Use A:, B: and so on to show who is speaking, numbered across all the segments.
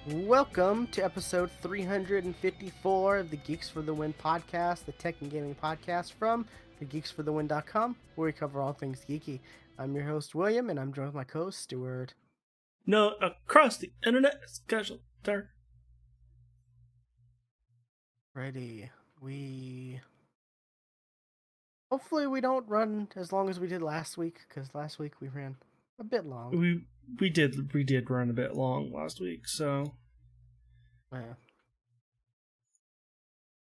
A: Welcome to episode 354 of the Geeks for the Win podcast, the tech and gaming podcast from thegeeksforthewin.com, where we cover all things geeky. I'm your host, William, and I'm joined with my co-host, Stuart.
B: No, across the internet, casual there.
A: Ready. Hopefully we don't run as long as we did last week, because last week we ran a bit long.
B: We did run a bit long last week, so.
A: Yeah.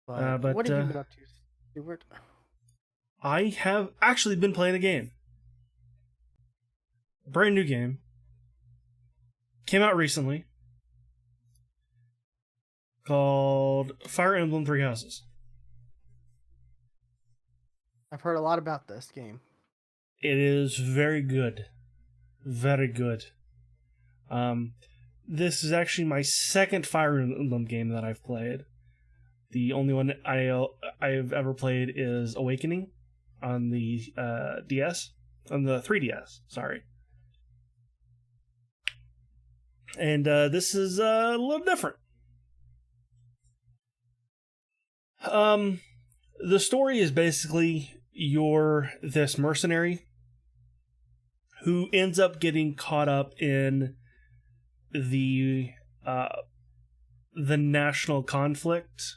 A: But what have you been up to, Stuart?
B: I have actually been playing a game. A brand new game. Came out recently. Called Fire Emblem Three Houses.
A: I've heard a lot about this game.
B: It is very good. Very good. This is actually my second Fire Emblem game that I've played. The only one I've ever played is Awakening on the DS, on the 3DS. Sorry. And this is a little different. The story is basically you're this mercenary who ends up getting caught up in the national conflict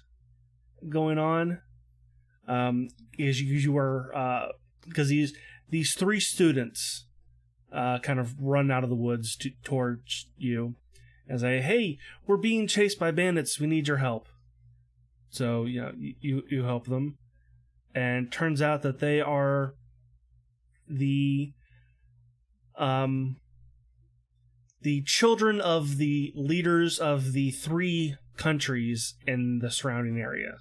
B: going on, is you are because these three students kind of run out of the woods towards you and say, "Hey, we're being chased by bandits. We need your help." So you help them, and turns out that they are the children of the leaders of the three countries in the surrounding area.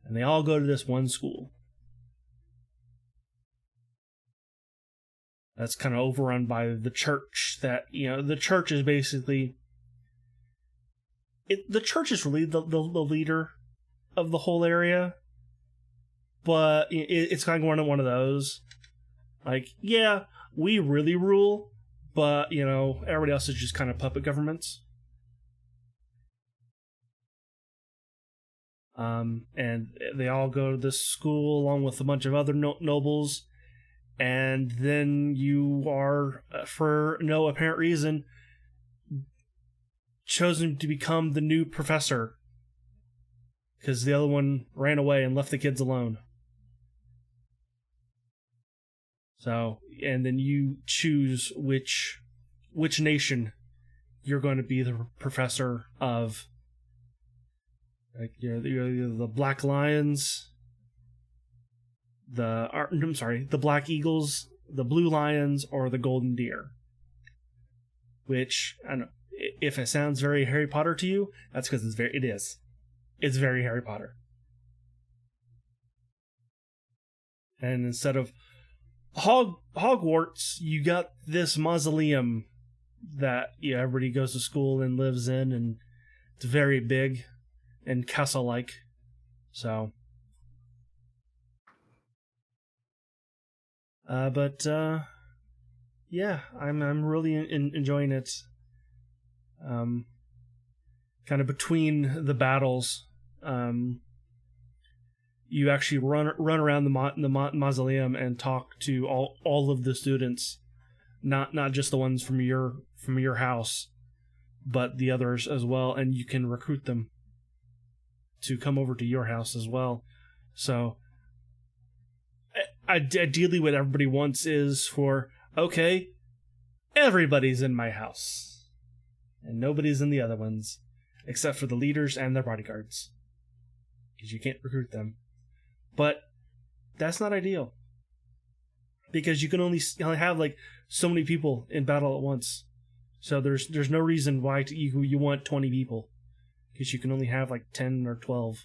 B: And they all go to this one school. That's kind of overrun by the church. The church is basically... the church is really the leader of the whole area. But it's kind of one of those. Like, yeah, we really rule, but, everybody else is just kind of puppet governments. And they all go to this school along with a bunch of other nobles. And then you are, for no apparent reason, chosen to become the new professor. Because the other one ran away and left the kids alone. So, and then you choose which nation you're going to be the professor of. Like you're the Black Lions, the Black Eagles, the Blue Lions, or the Golden Deer. Which, I don't know, if it sounds very Harry Potter to you, that's because it is. It's very Harry Potter. And instead of Hogwarts, you got this mausoleum that everybody goes to school and lives in, and it's very big and castle-like. So, yeah, I'm really enjoying it. Kind of between the battles, you actually run around the mausoleum and talk to all of the students, not just the ones from your house, but the others as well, and you can recruit them to come over to your house as well. So ideally what everybody wants is for, okay, everybody's in my house and nobody's in the other ones except for the leaders and their bodyguards, because you can't recruit them. But that's not ideal, because you can only have like so many people in battle at once. So there's no reason why you want 20 people, because you can only have like 10 or 12.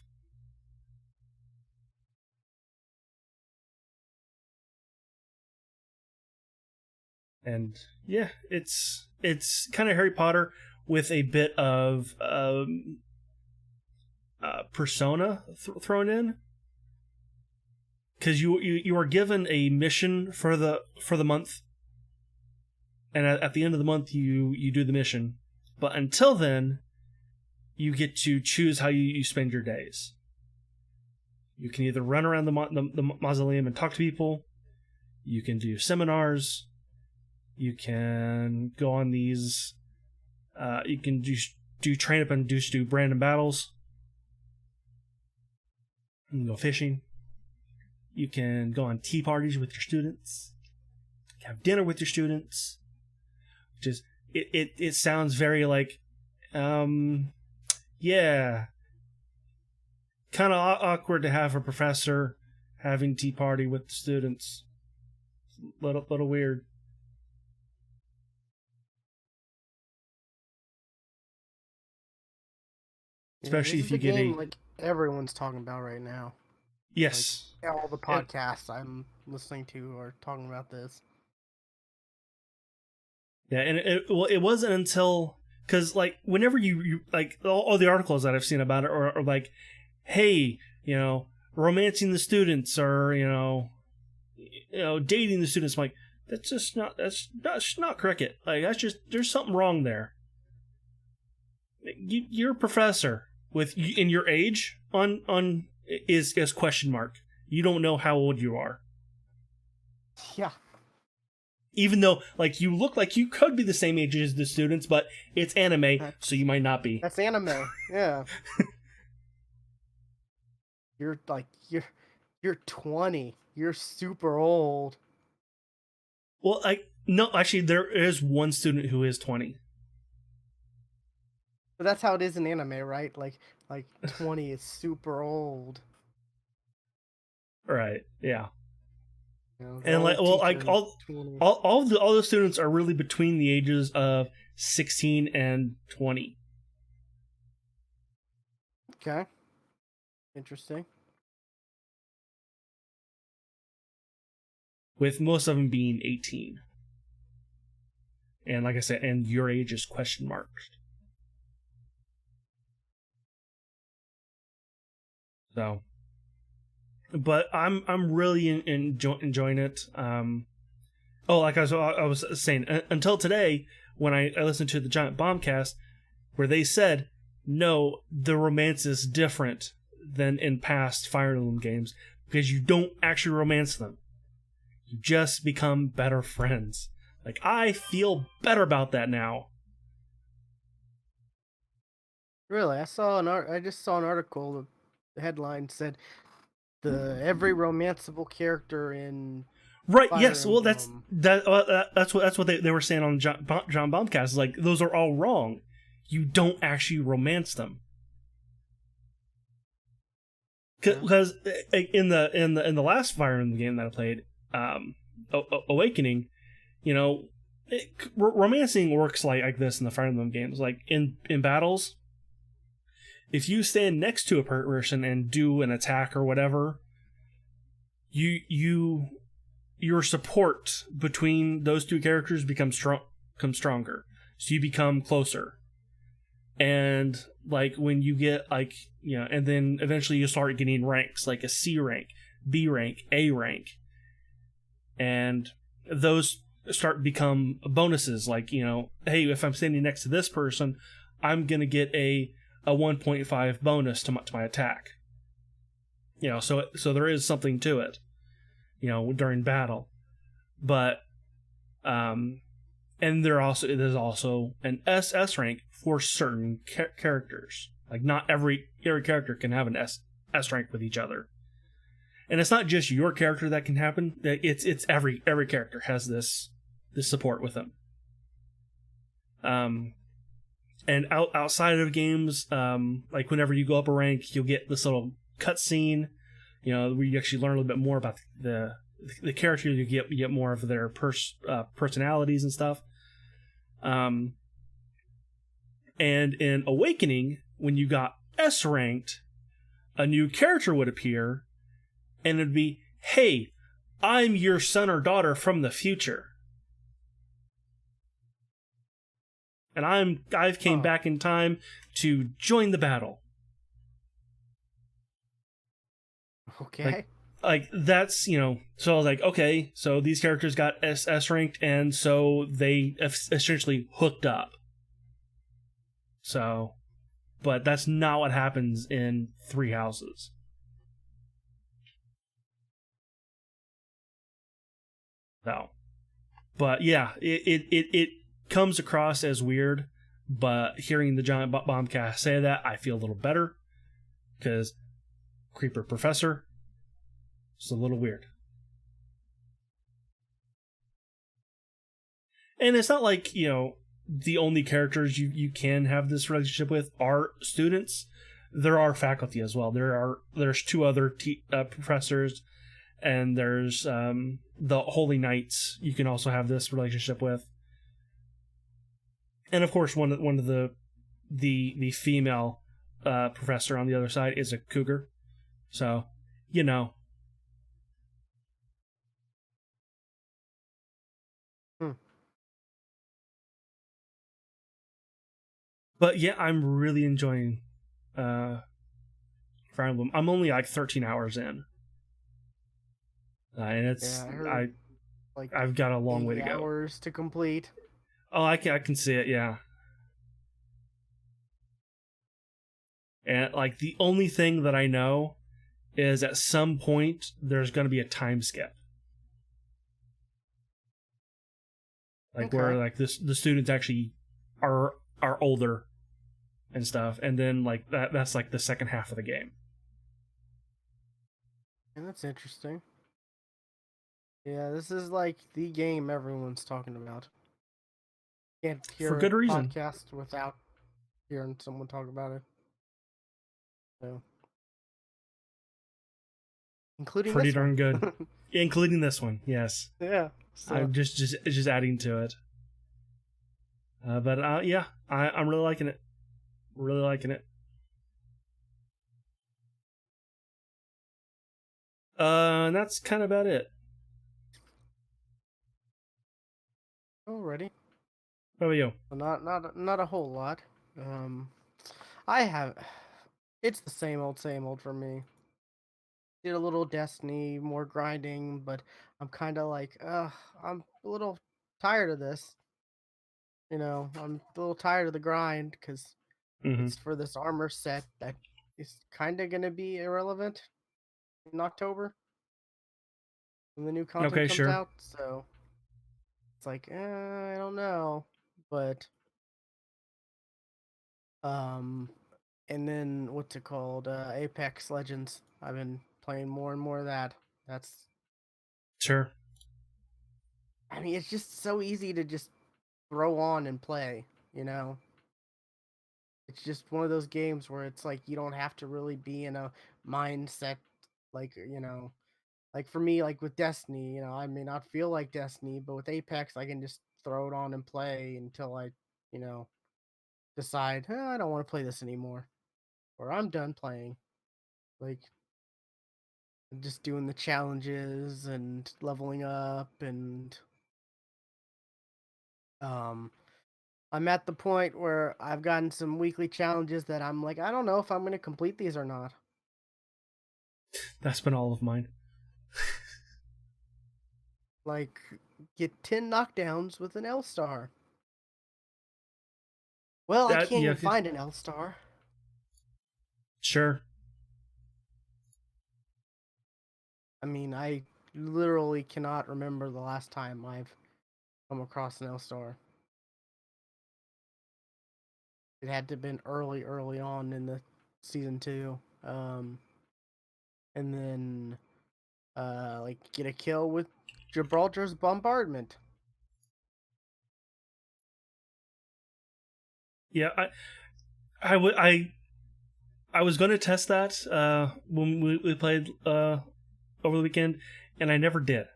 B: And yeah, it's kind of Harry Potter with a bit of Persona thrown in, because you are given a mission for the month, and at the end of the month you do the mission, but until then you get to choose how you spend your days. You can either run around the mausoleum and talk to people, you can do seminars, you can go on these you can do train up and do random battles. You can go fishing. You can go on tea parties with your students. Have dinner with your students. Which is it sounds very like yeah, kind of awkward to have a professor having tea party with the students. Little weird. Especially if you get
A: game like everyone's talking about right now.
B: Yes.
A: Like, all the podcasts I'm listening to are talking about this.
B: Yeah, and it wasn't until, because like whenever you like all the articles that I've seen about it are like, hey, romancing the students, or dating the students. I'm like, that's not cricket. Like, that's just, there's something wrong there. You're a professor in your age on is question mark. You don't know how old you are.
A: Yeah.
B: Even though, like, you look like you could be the same age as the students, but it's anime, so you might not be.
A: That's anime. Yeah. You're 20. You're super old.
B: Well, no, actually, there is one student who is 20.
A: But that's how it is in anime, right? Like 20 is super old.
B: Right. Yeah.
A: And
B: like, well, like all the students are really between the ages of 16 and 20.
A: Okay. Interesting.
B: With most of them being 18. And like I said, and your age is question marked. So, but I'm really enjoying it. Like I was saying, until today, when I listened to the Giant Bombcast, where they said, no, the romance is different than in past Fire Emblem games, because you don't actually romance them. You just become better friends. Like, I feel better about that now.
A: Really, I just saw an article. The headline said every romanceable character in
B: right.
A: Fire
B: yes.
A: Emblem.
B: Well, that's what they were saying on John Bombcast. Is like, those are all wrong. You don't actually romance them. Because in the last Fire Emblem game that I played, Awakening, romancing works like this in the Fire Emblem games. Like in battles, if you stand next to a person and do an attack or whatever, your support between those two characters becomes stronger. So you become closer. And like when you get and then eventually you start getting ranks, like a C rank, B rank, A rank. And those start to become bonuses, like, hey, if I'm standing next to this person, I'm going to get a 1.5 bonus to my attack. So there is something to it, during battle. But and there's also an SS rank for certain characters. Like, not every character can have an S rank with each other. And it's not just your character that can happen. It's every character has this support with them. And outside of games, like whenever you go up a rank, you'll get this little cutscene, where you actually learn a little bit more about the character. You get more of their personalities and stuff. And in Awakening, when you got S ranked, a new character would appear, and it'd be, hey, I'm your son or daughter from the future. and I've came
A: Oh,
B: back in time to join the battle. Like
A: okay.
B: like that's, so I was like, okay, so these characters got S ranked, and so they essentially hooked up. So, but that's not what happens in Three Houses. No. But yeah, it comes across as weird, but hearing the Giant Bombcast say that, I feel a little better, because Creeper Professor is a little weird. And it's not like, the only characters you can have this relationship with are students. There are faculty as well. There's two other professors, and there's the Holy Knights you can also have this relationship with. And of course, one of the female professor on the other side is a cougar. So, you know.
A: Hmm.
B: But yeah, I'm really enjoying uh, Fire Emblem. I'm only like 13 hours in, and
A: Yeah,
B: it's
A: I heard like
B: I've got a long way to
A: 80
B: go.
A: hours to complete.
B: Oh, I can see it. Yeah, and like the only thing that I know is at some point there's going to be a time skip, like where
A: Okay.
B: like the students actually are older and stuff, and then like that's like the second half of the game.
A: And that's interesting. Yeah, this is like the game everyone's talking about. Can't
B: For
A: hear a
B: good reason.
A: podcast without hearing someone talk about it. So, including
B: Pretty
A: this one.
B: darn good, including this one. Yes,
A: Yeah. So,
B: I'm just adding to it. But yeah, I'm really liking it. Really liking it. And that's kind of about it.
A: already.
B: What about you?
A: Well, not a whole lot. Um, I have. It's the same old for me. Did a little Destiny, more grinding, but I'm kind of like, I'm a little tired of this. I'm a little tired of the grind because
B: Mm-hmm.
A: it's for this armor set that is kind of gonna be irrelevant in October when the new content
B: Okay,
A: comes
B: sure.
A: out. So it's like, I don't know, but um, and then what's it called? Apex Legends. I've been playing more and more of that. That's,
B: Sure.
A: I mean, it's just so easy to just throw on and play. You know, it's just one of those games where it's like you don't have to really be in a mindset, like like for me, like with Destiny. I may not feel like Destiny, but with Apex, I can just throw it on and play until I, you know, decide I don't want to play this anymore, or I'm done playing. Like just doing the challenges and leveling up, and um I'm at the point where I've gotten some weekly challenges that I'm like, I don't know if I'm going to complete these or not.
B: That's been all of mine.
A: Like get 10 knockdowns with an L star. Well, I
B: That
A: can't
B: yeah,
A: even find an L star.
B: sure.
A: I mean, I literally cannot remember the last time I've come across an L star. It had to have been early on in the season 2. And then like get a kill with Gibraltar's bombardment.
B: Yeah, I was going to test that when we played over the weekend, and I never did.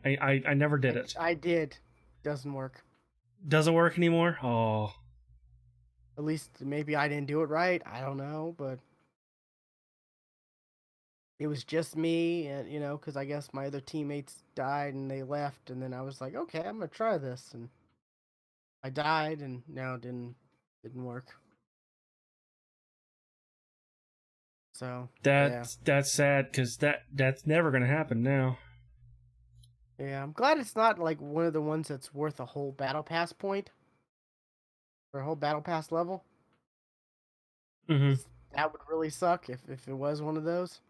B: I never did it.
A: I did. Doesn't work.
B: Doesn't work anymore. Oh,
A: At least maybe I didn't do it right. I don't know, but it was just me, and because I guess my other teammates died and they left, and then I was like, okay, I'm gonna try this, and I died, and now it didn't work. So yeah,
B: That's sad because that's never gonna happen now.
A: yeah. I'm glad it's not like one of the ones that's worth a whole battle pass point or a whole battle pass level.
B: Mm-hmm.
A: 'Cause that would really suck if it was one of those.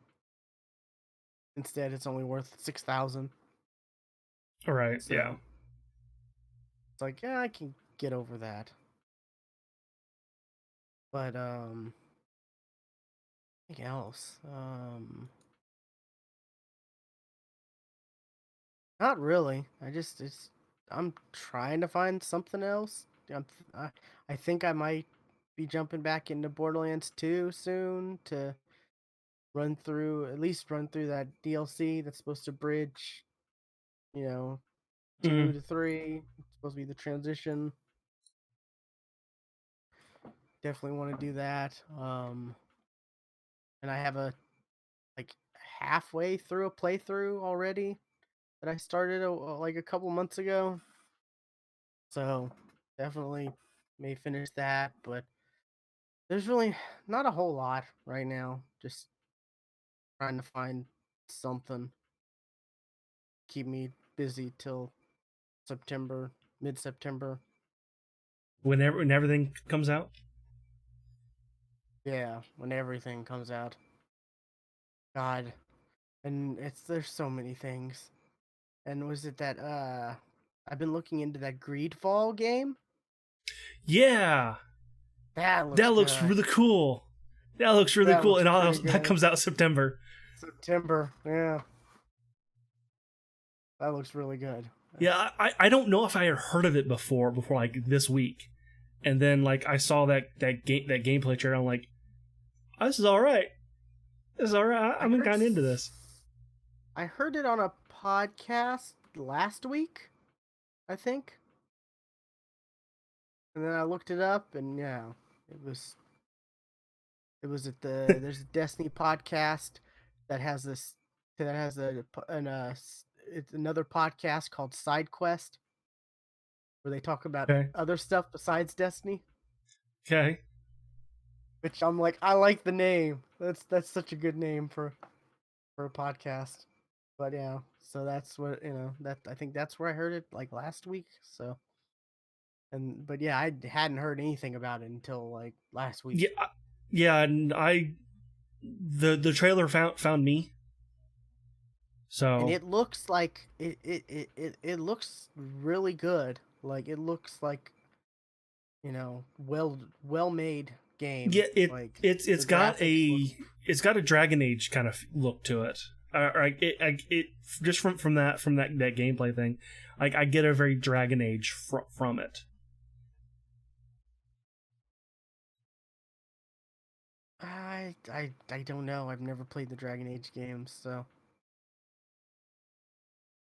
A: Instead, it's only worth 6,000.
B: All right. Yeah.
A: So it's like, yeah, I can get over that. But anything else? Not really. I'm trying to find something else. I think I might be jumping back into Borderlands 2 soon to at least run through that DLC that's supposed to bridge, you know, 2
B: Mm-hmm.
A: to 3. It's supposed to be the transition. Definitely want to do that. And I have a like halfway through a playthrough already that I started like a couple months ago. So definitely may finish that, but there's really not a whole lot right now. Just trying to find something keep me busy till September, mid September.
B: When everything comes out.
A: Yeah, when everything comes out. God, and there's so many things. And was it that I've been looking into that Greedfall game?
B: Yeah,
A: That
B: that
A: looks
B: looks
A: good.
B: really cool. That looks really
A: That
B: cool,
A: looks
B: and all
A: pretty
B: that
A: good.
B: comes out September.
A: September, yeah. That looks really good. That's
B: Yeah, I don't know if I had heard of it before like this week, and then like I saw that gameplay trailer. I'm like, oh, this is all right. This is all right.
A: I
B: I'm
A: heard
B: kind of into this.
A: I heard it on a podcast last week, I think. And then I looked it up, and yeah, it was it was at there's a Destiny podcast that has this that has it's another podcast called Side Quest where they talk about
B: Okay.
A: other stuff besides Destiny.
B: Okay.
A: Which I'm like, I like the name. That's such a good name for a podcast. But yeah, so that's what that I think that's where I heard it like last week. So but yeah, I hadn't heard anything about it until like last
B: Yeah.
A: week.
B: Yeah. And the trailer found me.
A: And
B: So
A: it looks like it looks really good. Like it looks like well made game.
B: yeah,
A: Like
B: it's
A: the
B: got
A: graphics look.
B: a Dragon Age kind of look to it. It just from that gameplay thing, like I get a very Dragon Age from it.
A: I don't know. I've never played the Dragon Age games, so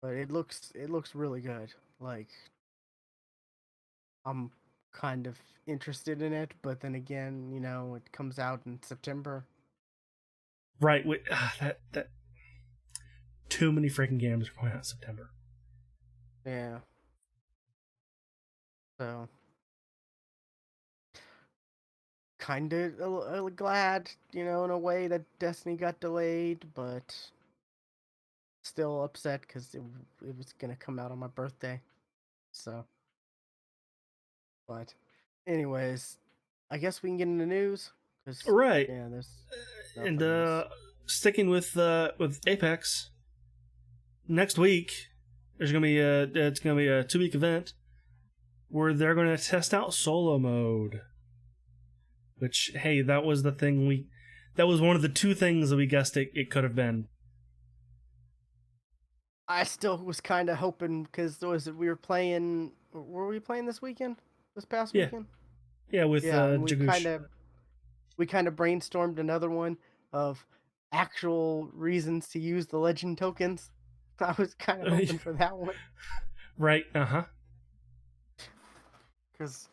A: but it looks really good. Like I'm kind of interested in it, but then again, it comes out in September.
B: Right. That too many freaking games are coming out in September.
A: Yeah. So kind of glad, in a way that Destiny got delayed, but still upset because it was gonna come out on my birthday. So, but anyways, I guess we can get into news because
B: Right.
A: yeah, there's
B: And
A: nothing else.
B: sticking with Apex, next week it's gonna be a 2 week event where they're gonna test out solo mode. Which, hey, that was the thing that was one of the two things that we guessed it could have been.
A: I still was kind of hoping because was it we were playing? Were we playing this weekend? This past
B: Yeah,
A: weekend?
B: yeah, with
A: Yeah, and we
B: Jagoosh.
A: kind of we kind of brainstormed another one of actual reasons to use the legend tokens. I was kind of hoping for that one
B: Right. Uh huh.
A: because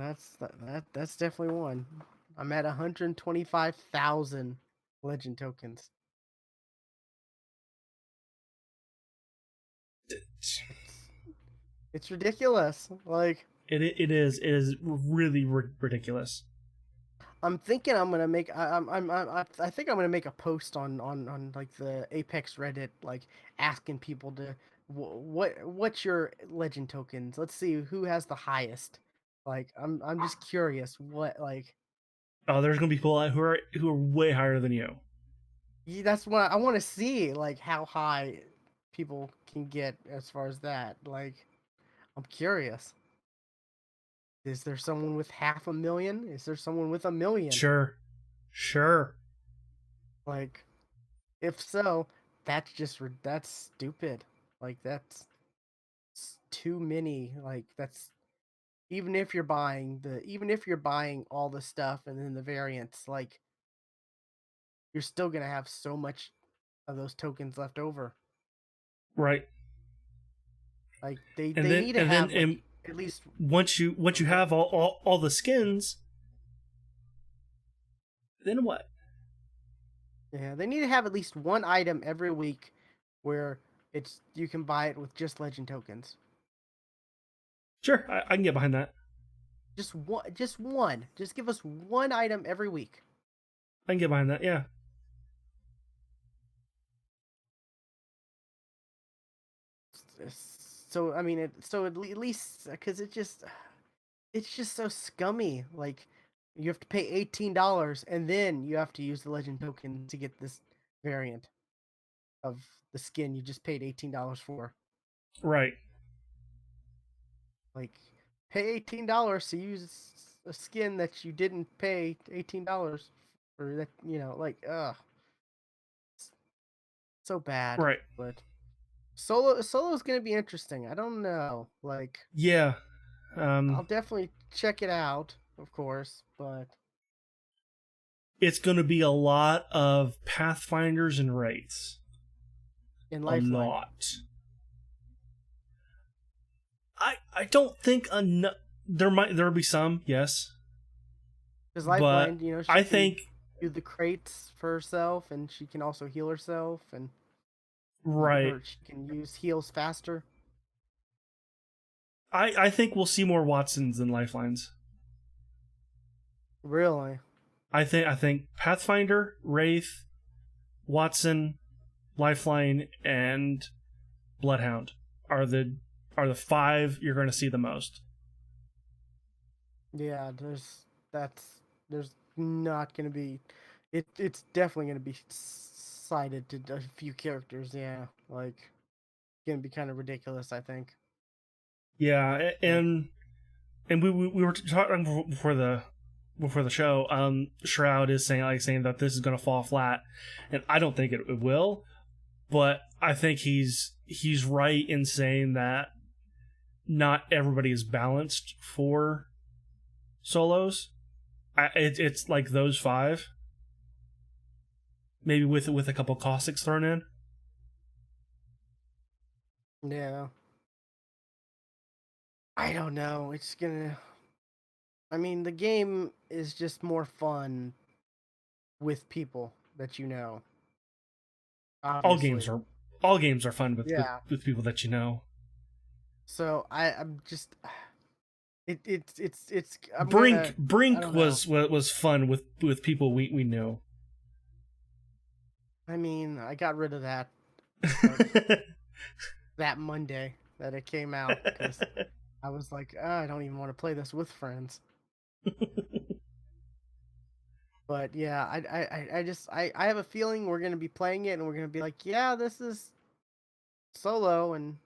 A: that's definitely one. I'm at 125,000 legend tokens. It's it's ridiculous. Like
B: It is really ridiculous.
A: I'm thinking I'm gonna make. I think I'm gonna make a post on like the Apex Reddit, like asking people to what's your legend tokens. Let's see who has the highest. Like I'm just curious what like.
B: Oh, there's gonna be people who are way higher than you.
A: That's what I want to see. Like how high people can get as far as that. Like I'm curious. Is there someone with 500,000? Is there someone with 1,000,000?
B: Sure, sure.
A: Like if so, that's stupid. Like that's too many. Like that's even if you're buying all the stuff and then the variants, like you're still gonna have so much of those tokens left over.
B: Right.
A: Like
B: And
A: they
B: then
A: need to
B: and then
A: have
B: and
A: like at least
B: once you have all the skins, then what?
A: yeah, they need to have at least one item every week where it's you can buy it with just legend tokens.
B: Sure, I can get behind that.
A: Just one, just one. Just give us one item every week.
B: I can get behind that. Yeah.
A: So I mean, at least because it's just so scummy. Like you have to pay $18 and then you have to use the legend token to get this variant of the skin you just paid $18 for.
B: Right.
A: Like pay $18 to use a skin that you didn't pay $18 for. That like so bad.
B: Right.
A: But solo is gonna be interesting. I don't know. Like
B: Yeah.
A: I'll definitely check it out, of course, but
B: It's going to be a lot of Pathfinders and Wraiths.
A: in
B: A
A: Lifeline,
B: lot. I don't think there'll be some, yes,
A: because
B: but
A: Lifeline, she
B: I
A: can
B: think
A: do the crates for herself, and she can also heal herself, and
B: right.
A: her she can use heals faster.
B: I think we'll see more Watsons than Lifelines.
A: Really?
B: I think Pathfinder, Wraith, Watson, Lifeline, and Bloodhound are the five you're going to see the most.
A: Yeah. There's not gonna be. It's definitely gonna be cited to a few characters. Yeah, like gonna be kind of ridiculous. I think.
B: Yeah,
A: Like
B: and we were talking before the show. Shroud is saying that this is going to fall flat, and I don't think it will. But I think he's right in saying that not everybody is balanced for solos. It's like those five, maybe with a couple caustics thrown in.
A: yeah. I don't know. It's gonna. I mean, the game is just more fun with people that you know.
B: All games
A: Obviously,
B: are all games are fun
A: yeah.
B: with people that you know.
A: So I'm just it's I'm gonna I
B: Brink
A: don't know.
B: was fun with people we knew.
A: I mean, I got rid of like that Monday that it came out because I was like, I don't even want to play this with friends. But yeah, I have a feeling we're gonna be playing it and we're gonna be like, yeah, this is solo and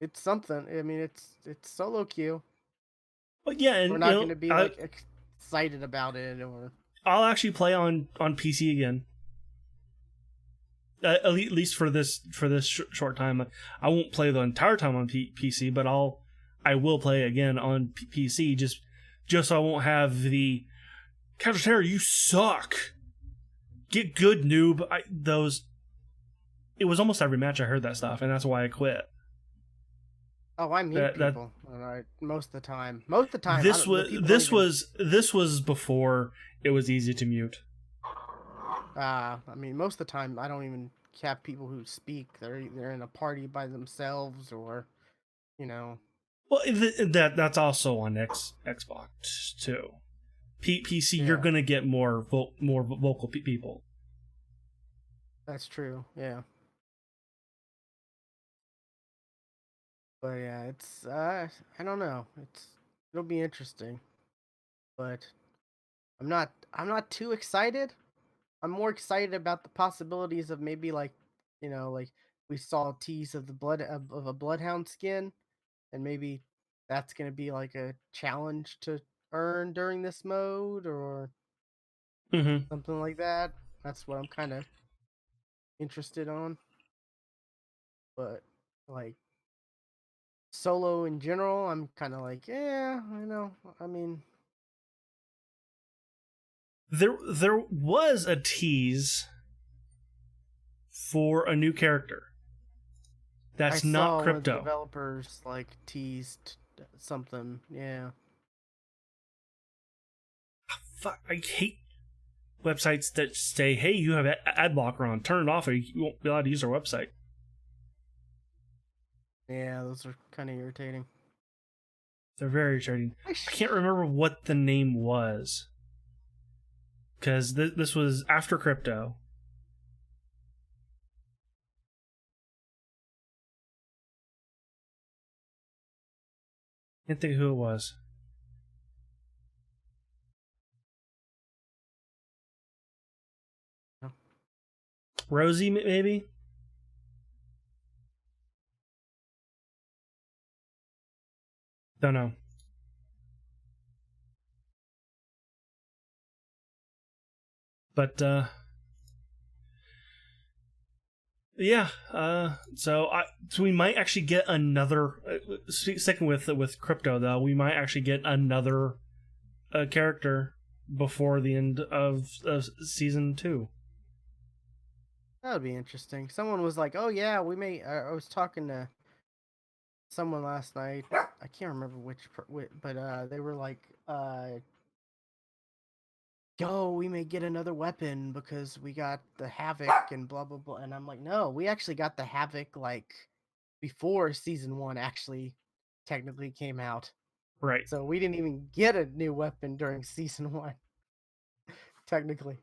A: it's something. I mean, it's solo queue.
B: But yeah,
A: We're
B: and
A: not gonna be
B: I
A: like excited about it or
B: I'll actually play on PC again. At least for this short time. I won't play the entire time on PC, but I will play again on PC just so I won't have the Counter Terror. You suck. Get good, noob. It was almost every match I heard that stuff, and that's why I quit.
A: oh, I mute
B: That
A: people. All right, most of the time. Most of the time, I
B: this
A: don't. The
B: was
A: people don't even.
B: this was before it was easy to mute.
A: I mean, most of the time, I don't even have people who speak. They're either in a party by themselves or, you know.
B: Well, that's also on Xbox too. PC, you're
A: Yeah,
B: gonna get more vocal people.
A: that's true. Yeah, but yeah, it's I don't know. It'll be interesting, but I'm not too excited. I'm more excited about the possibilities of maybe like we saw a tease of the of a bloodhound skin, and maybe that's gonna be like a challenge to earn during this mode or
B: Mm-hmm.
A: something like that. That's what I'm kind of interested on. But like solo in general, I'm kind of like, yeah, I know. I mean,
B: There was a tease for a new character.
A: I
B: That's not
A: saw one of the
B: crypto.
A: developers like teased something. Yeah.
B: Fuck, I hate websites that say, "Hey, you have ad blocker on. Turn it off, or you won't be allowed to use our website."
A: Yeah, those are kind of irritating.
B: They're very irritating.
A: I
B: I can't
A: sh-
B: remember what the name was because this was after crypto. Can't think of who it was. Rosie, maybe. Don't know. But yeah. So we might actually get another. Sticking with crypto though, we might actually get another character before the end of season 2.
A: that would be interesting. Someone was like, "Oh yeah, we may." I was talking to someone last night. I can't remember but they were like, "Yo, we may get another weapon because we got the Havoc and blah blah blah." And I'm like, "No, we actually got the Havoc like before season 1 actually technically came out.
B: Right.
A: So we didn't even get a new weapon during season 1 technically."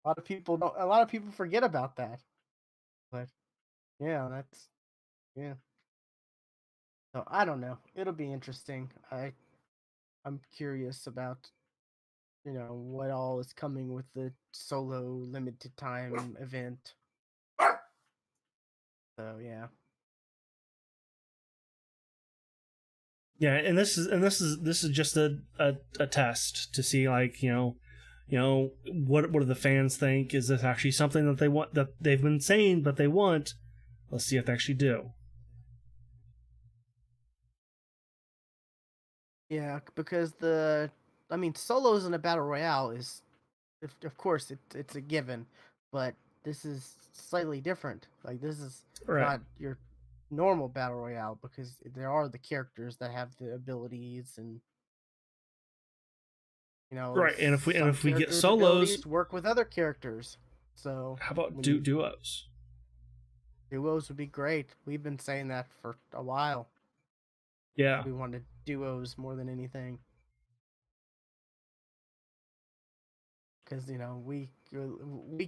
A: A lot of people forget about that. But yeah, that's yeah. So I don't know. It'll be interesting. I'm curious about what all is coming with the solo limited time event. So yeah.
B: Yeah, and this is just a test to see, like, what do the fans think? Is this actually something that they want, that they've been saying but they want? Let's see if they actually do.
A: Yeah, because I mean, solos in a battle royale is, of course, it's a given, but this is slightly different. Like this is
B: Right.
A: not your normal battle royale because there are the characters that have the abilities, and
B: Right. And
A: some
B: if we get
A: characters'
B: solos,
A: abilities work with other characters. So
B: how about
A: when you
B: duos?
A: duos would be great. We've been saying that for a while.
B: Yeah.
A: We wanted duos more than anything because we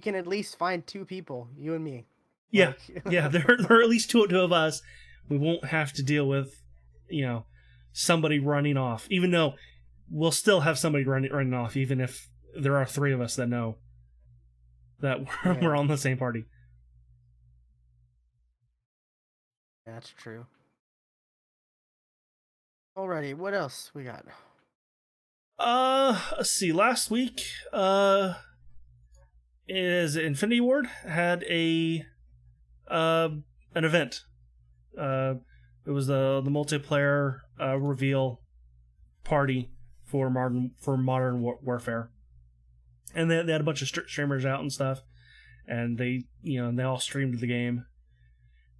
A: can at least find two people, you and me.
B: Yeah.
A: Like
B: Yeah. There are at least two of us. We won't have to deal with, you know, somebody running off, even though we'll still have somebody running off, even if there are three of us that know that we're
A: yeah,
B: on the same party.
A: that's true. Alrighty, what else we got?
B: Let's see. Last week, is Infinity Ward had a an event. Uh, it was the multiplayer reveal party for Modern Warfare, and they had a bunch of streamers out and stuff, and they all streamed the game.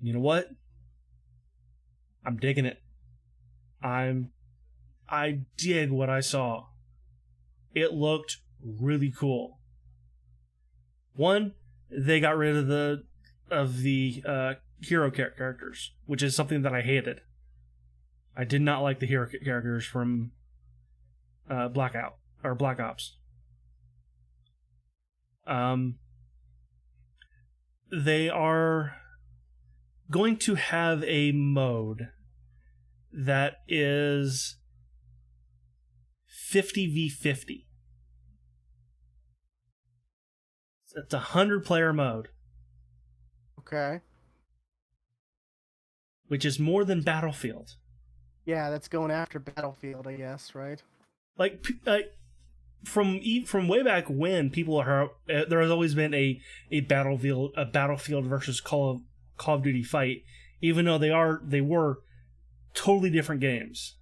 B: You know what? I'm digging it. I dig what I saw. It looked really cool. One, they got rid of the hero characters, which is something that I hated. I did not like the hero characters from Blackout or Black Ops. They are going to have a mode that is 50v50. It's a 100-player mode.
A: Okay.
B: Which is more than Battlefield.
A: Yeah, that's going after Battlefield, I guess, right?
B: Like from way back when, there has always been a Battlefield versus Call of Duty fight, even though they were totally different games.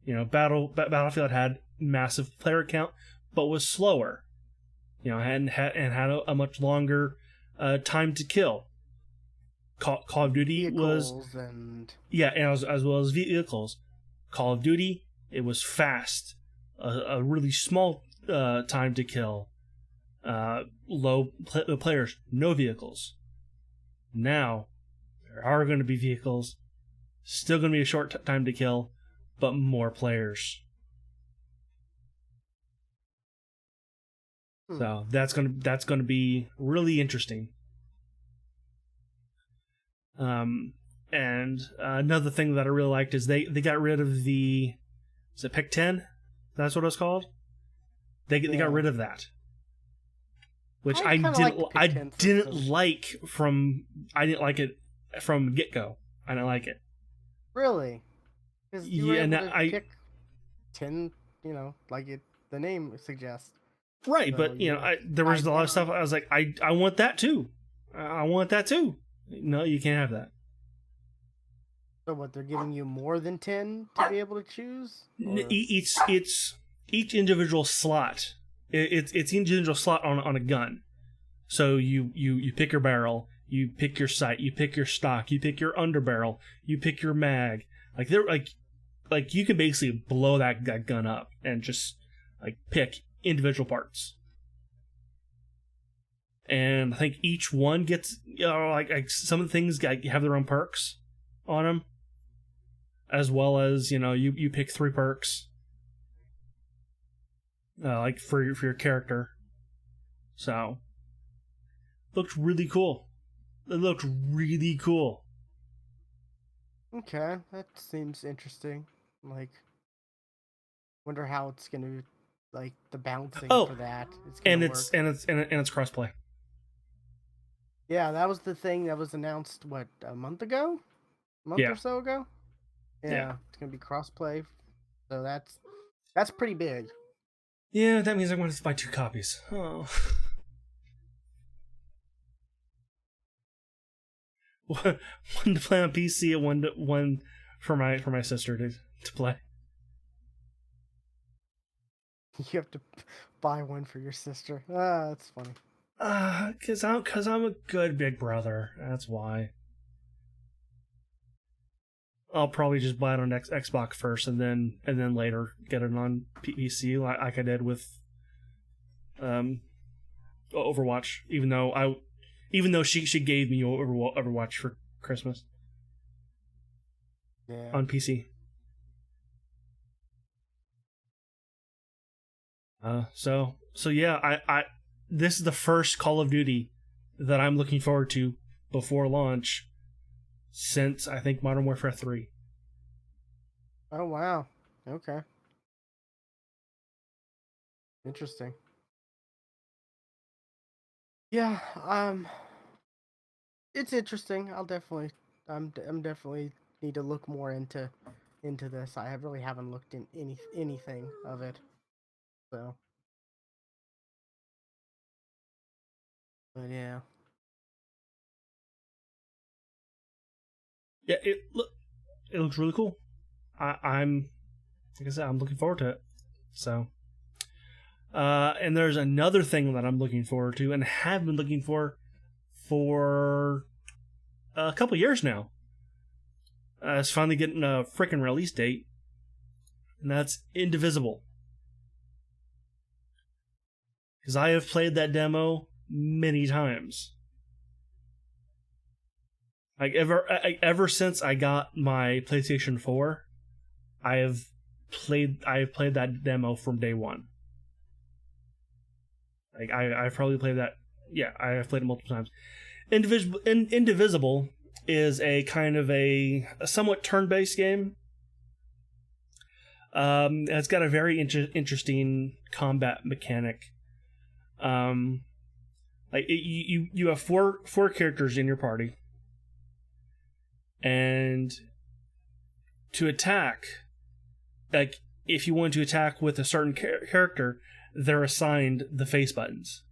B: You know, Battlefield had massive player count, but was slower. You know, and had a much longer time to kill. Call of Duty
A: vehicles
B: was
A: and
B: as well as vehicles. Call of Duty, it was fast, a really small time to kill, low players, no vehicles. Now there are going to be vehicles, still going to be a short time to kill, but more players. So that's gonna be really interesting. And another thing that I really liked is they got rid of the, is it Pick 10? That's what it was called. They got rid of that, which I didn't like it from get go. I didn't like it.
A: Really? Because you were able to pick 10, like the name suggests.
B: Right, so but there was a lot of stuff I was like, I want that too. I want that too. No, you can't have that.
A: So what, they're giving you more than 10 to be able to choose?
B: It's each individual slot. It's each individual slot on a gun. So you pick your barrel, you pick your sight, you pick your stock, you pick your underbarrel, you pick your mag. Like they're like you can basically blow that gun up and just like pick individual parts. And I think each one gets, like some of the things have their own perks on them, as well as you pick 3 perks, like for your character. So looked really cool. It looked really cool.
A: Okay, that seems interesting. Like, wonder how it's gonna, like, the bouncing for that. It's gonna work.
B: It's crossplay.
A: Yeah, that was the thing that was announced, what, a month ago? Or so ago? Yeah, it's going to be crossplay. So that's pretty big.
B: Yeah, that means I'm going to buy 2 copies. Oh. One to play on PC and one for my sister to play.
A: You have to buy one for your sister. That's funny.
B: Cause I'm a good big brother. That's why. I'll probably just buy it on Xbox first, and then later get it on PC, like I did with Overwatch. Even though she gave me Overwatch for Christmas.
A: Yeah.
B: On PC. So yeah, I this is the first Call of Duty that I'm looking forward to before launch since, I think, Modern Warfare 3.
A: Oh, wow. Okay. Interesting. Yeah, it's interesting. I'm definitely need to look more into this. I really haven't looked in anything of it. So, but yeah.
B: Yeah, it looks really cool. I'm like I said, I'm looking forward to it. So, and there's another thing that I'm looking forward to and have been looking for a couple years now. It's finally getting a freaking release date, and that's Indivisible. Because I have played that demo many times. Like ever since I got my PlayStation 4, I have played that demo from day one. Like I've probably played that. Yeah, I have played it multiple times. Indivisible is a kind of a somewhat turn-based game. It's got a very interesting combat mechanic. Like you have four characters in your party, and to attack, like if you want to attack with a certain character, they're assigned the face buttons.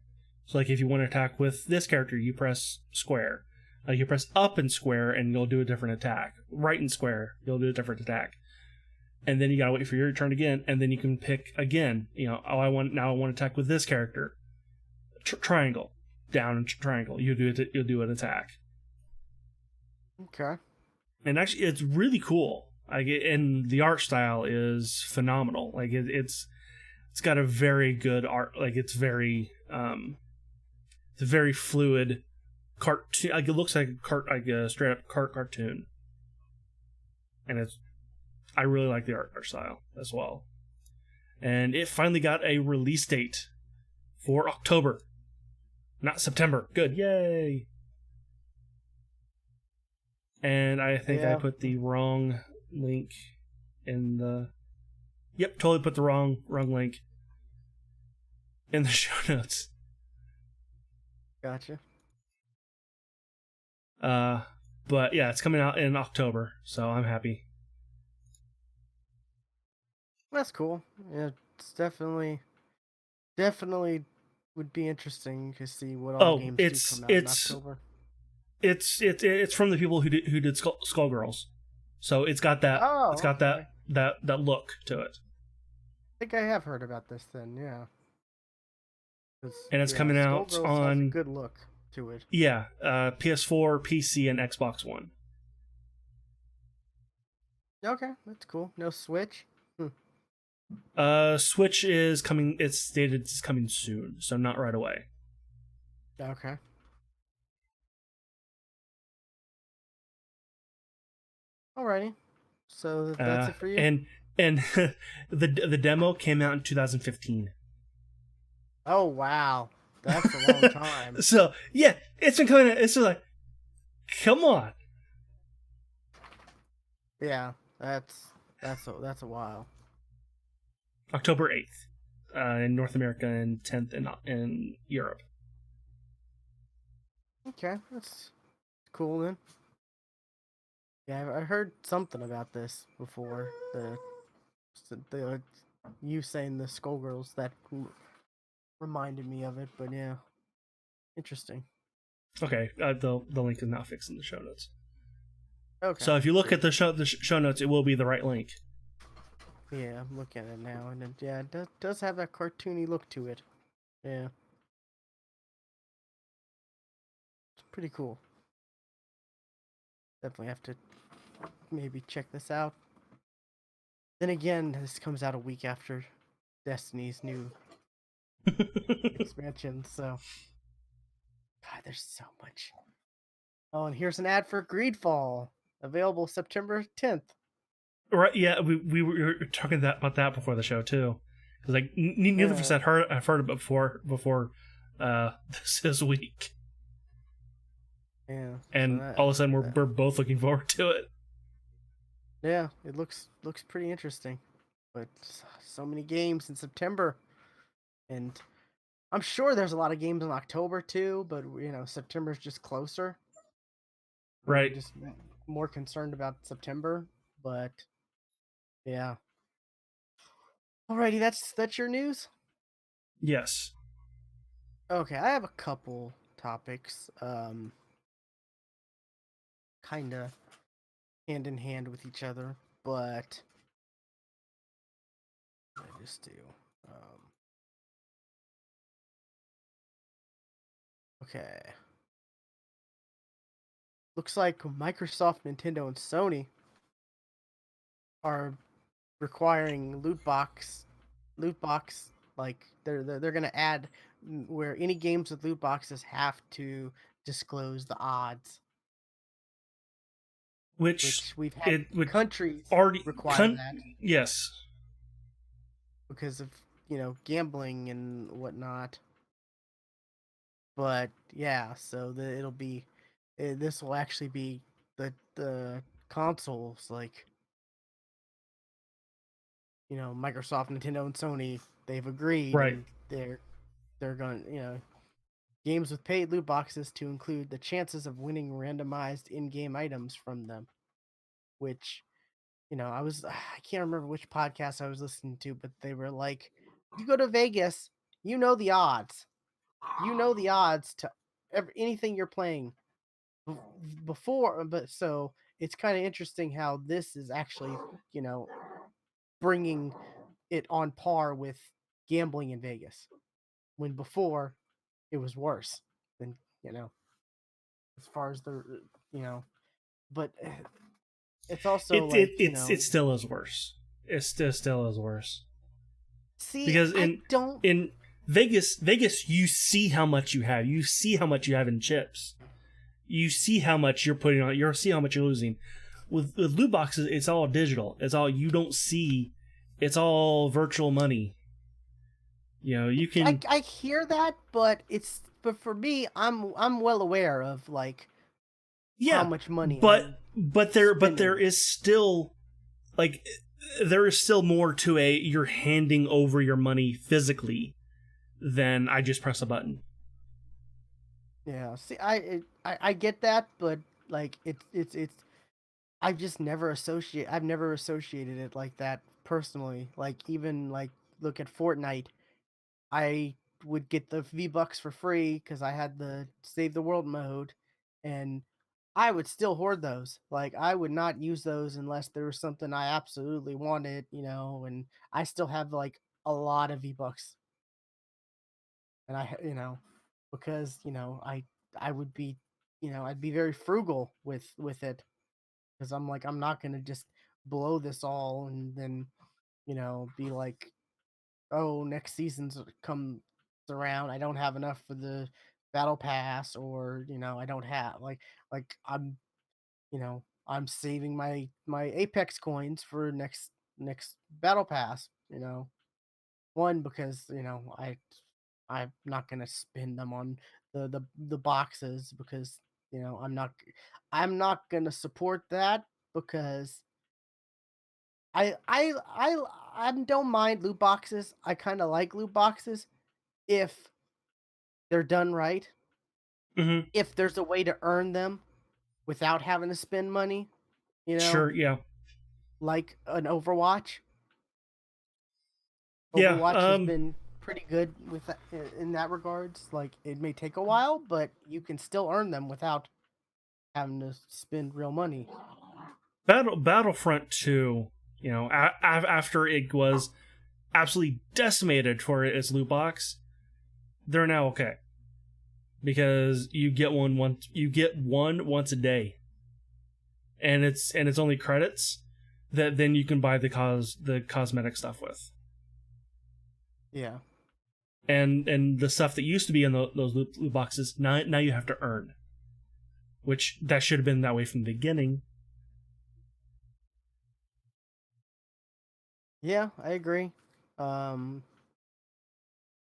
B: So like if you want to attack with this character, you press square. You press up and square, and you'll do a different attack. Right and square, you'll do a different attack. And then you gotta wait for your turn again, and then you can pick again. I want to attack with this character. Triangle, down and triangle. You'll do an attack.
A: Okay.
B: And actually, it's really cool. And the art style is phenomenal. Like it's got a very good art. Like it's a very fluid cartoon. Like it looks like a straight up cartoon. And I really like the art style as well. And it finally got a release date for October, not September. Good, yay! And I think I put the wrong link in the. Yep, totally put the wrong link in the show notes.
A: Gotcha.
B: But yeah, it's coming out in October, so I'm happy.
A: That's cool. Yeah, it's definitely would be interesting to see what all games do come out in October.
B: It's from the people who did Skullgirls, so it's got that that look to it.
A: I think I have heard about this then, yeah.
B: And it's coming out on
A: has a good look to it.
B: Yeah, PS4, PC, and Xbox One.
A: Okay, that's cool. No Switch.
B: Switch is coming. It's stated it's coming soon, so not right away.
A: Okay. Alrighty. So that's it for you.
B: And the demo came out in 2015.
A: Oh wow, that's a long time.
B: So yeah, it's been coming. It's just like, come on.
A: Yeah, that's a while.
B: October 8th in North America and 10th in Europe.
A: Okay, that's cool then. Yeah, I heard something about this before. The you saying the Skullgirls that reminded me of it, but yeah, interesting.
B: Okay, the link is now fixed in the show notes.
A: Okay.
B: So if you look at the show notes, it will be the right link.
A: Yeah, I'm looking at it now, and it does have that cartoony look to it. Yeah, it's pretty cool. Definitely have to maybe check this out. Then again, this comes out a week after Destiny's new expansion, so God, there's so much. Oh, and here's an ad for Greedfall, available September 10th.
B: Right? Yeah, we were talking about that before the show too, because like neither of us I've heard of it before this week.
A: Yeah,
B: and all of a sudden we're both looking forward to it.
A: Yeah, it looks pretty interesting, but so many games in September, and I'm sure there's a lot of games in October too. But September's just closer.
B: Right.
A: I'm just more concerned about September, but yeah. Alrighty, that's your news.
B: Yes.
A: Okay, I have a couple topics, kind of hand in hand with each other, but I just do. Okay. Looks like Microsoft, Nintendo, and Sony are requiring loot box, like they're gonna add where any games with loot boxes have to disclose the odds.
B: which
A: which we've had
B: it would
A: countries
B: already
A: require that
B: yes.
A: because of gambling and whatnot. But yeah, so it'll be this will actually be the consoles like Microsoft, Nintendo, and Sony. They've agreed,
B: Right.
A: and they're going games with paid loot boxes to include the chances of winning randomized in-game items from them, which I can't remember which podcast I was listening to, but they were like, you go to Vegas, you know the odds. You know the odds to anything you're playing before, but so it's kind of interesting how this is actually, you know, bringing it on par with gambling in Vegas when before it was worse than, as far as you know, but it's also like,
B: It still is worse. It still is worse
A: see,
B: because
A: I don't.
B: in Vegas, you see how much you have. You see how much you have in chips. You see how much you're putting on. You see how much you're losing. With loot boxes, it's all digital. It's all you don't see. It's all virtual money. You know, you can
A: I hear that, but for me, I'm well aware of like how
B: yeah,
A: much money
B: but
A: I'm
B: there
A: spending.
B: is still like there is still more to a you're handing over your money physically than I just press a button.
A: Yeah, see, I get that, but like it's I've never associated it like that personally. Like even like look at Fortnite. I would get the V-Bucks for free because I had the Save the World mode, and I would still hoard those. Like I would not use those unless there was something I absolutely wanted, and I still have like a lot of V-Bucks, and because I would be, I'd be very frugal with it because I'm like I'm not gonna just blow this all and then be like, oh, next season's comes around, I don't have enough for the battle pass, or I don't have like I'm saving my Apex coins for next battle pass. One, because I'm not gonna spend them on the boxes because I'm not gonna support that because I don't mind loot boxes. I kind of like loot boxes if they're done right.
B: Mm-hmm.
A: If there's a way to earn them without having to spend money, you know,
B: Sure, yeah,
A: like an Overwatch.
B: yeah.
A: Overwatch has been pretty good with that, in that regards. Like it may take a while, but you can still earn them without having to spend real money.
B: Battlefront 2. You know, after it was absolutely decimated for its loot box, they're now okay because you get one once a day, and it's only credits that then you can buy the cosmetic stuff with,
A: Yeah.
B: and the stuff that used to be in those loot boxes now you have to earn, which that should have been that way from the beginning.
A: Yeah, I agree. Um,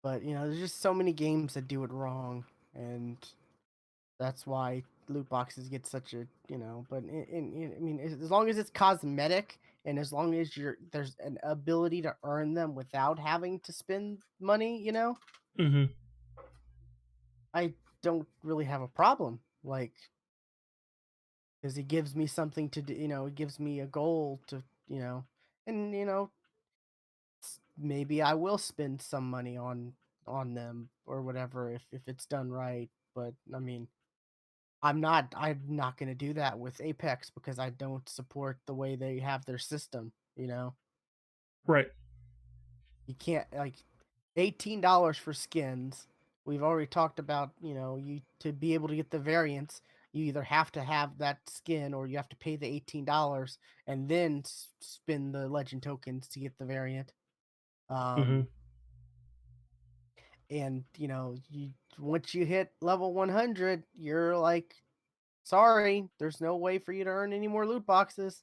A: but there's just so many games that do it wrong, and that's why loot boxes get such a But I mean, as long as it's cosmetic, and as long as there's an ability to earn them without having to spend money,
B: Mm-hmm.
A: I don't really have a problem. Like, because it gives me something to do. It gives me a goal to and maybe I will spend some money on them or whatever if it's done right. But I mean, I'm not going to do that with Apex because I don't support the way they have their system,
B: Right.
A: You can't like $18 for skins. We've already talked about, you to be able to get the variants, you either have to have that skin or you have to pay the $18 and then spend the legend tokens to get the variant.
B: Mm-hmm.
A: Um and you once you hit level 100, you're like sorry, there's no way for you to earn any more loot boxes.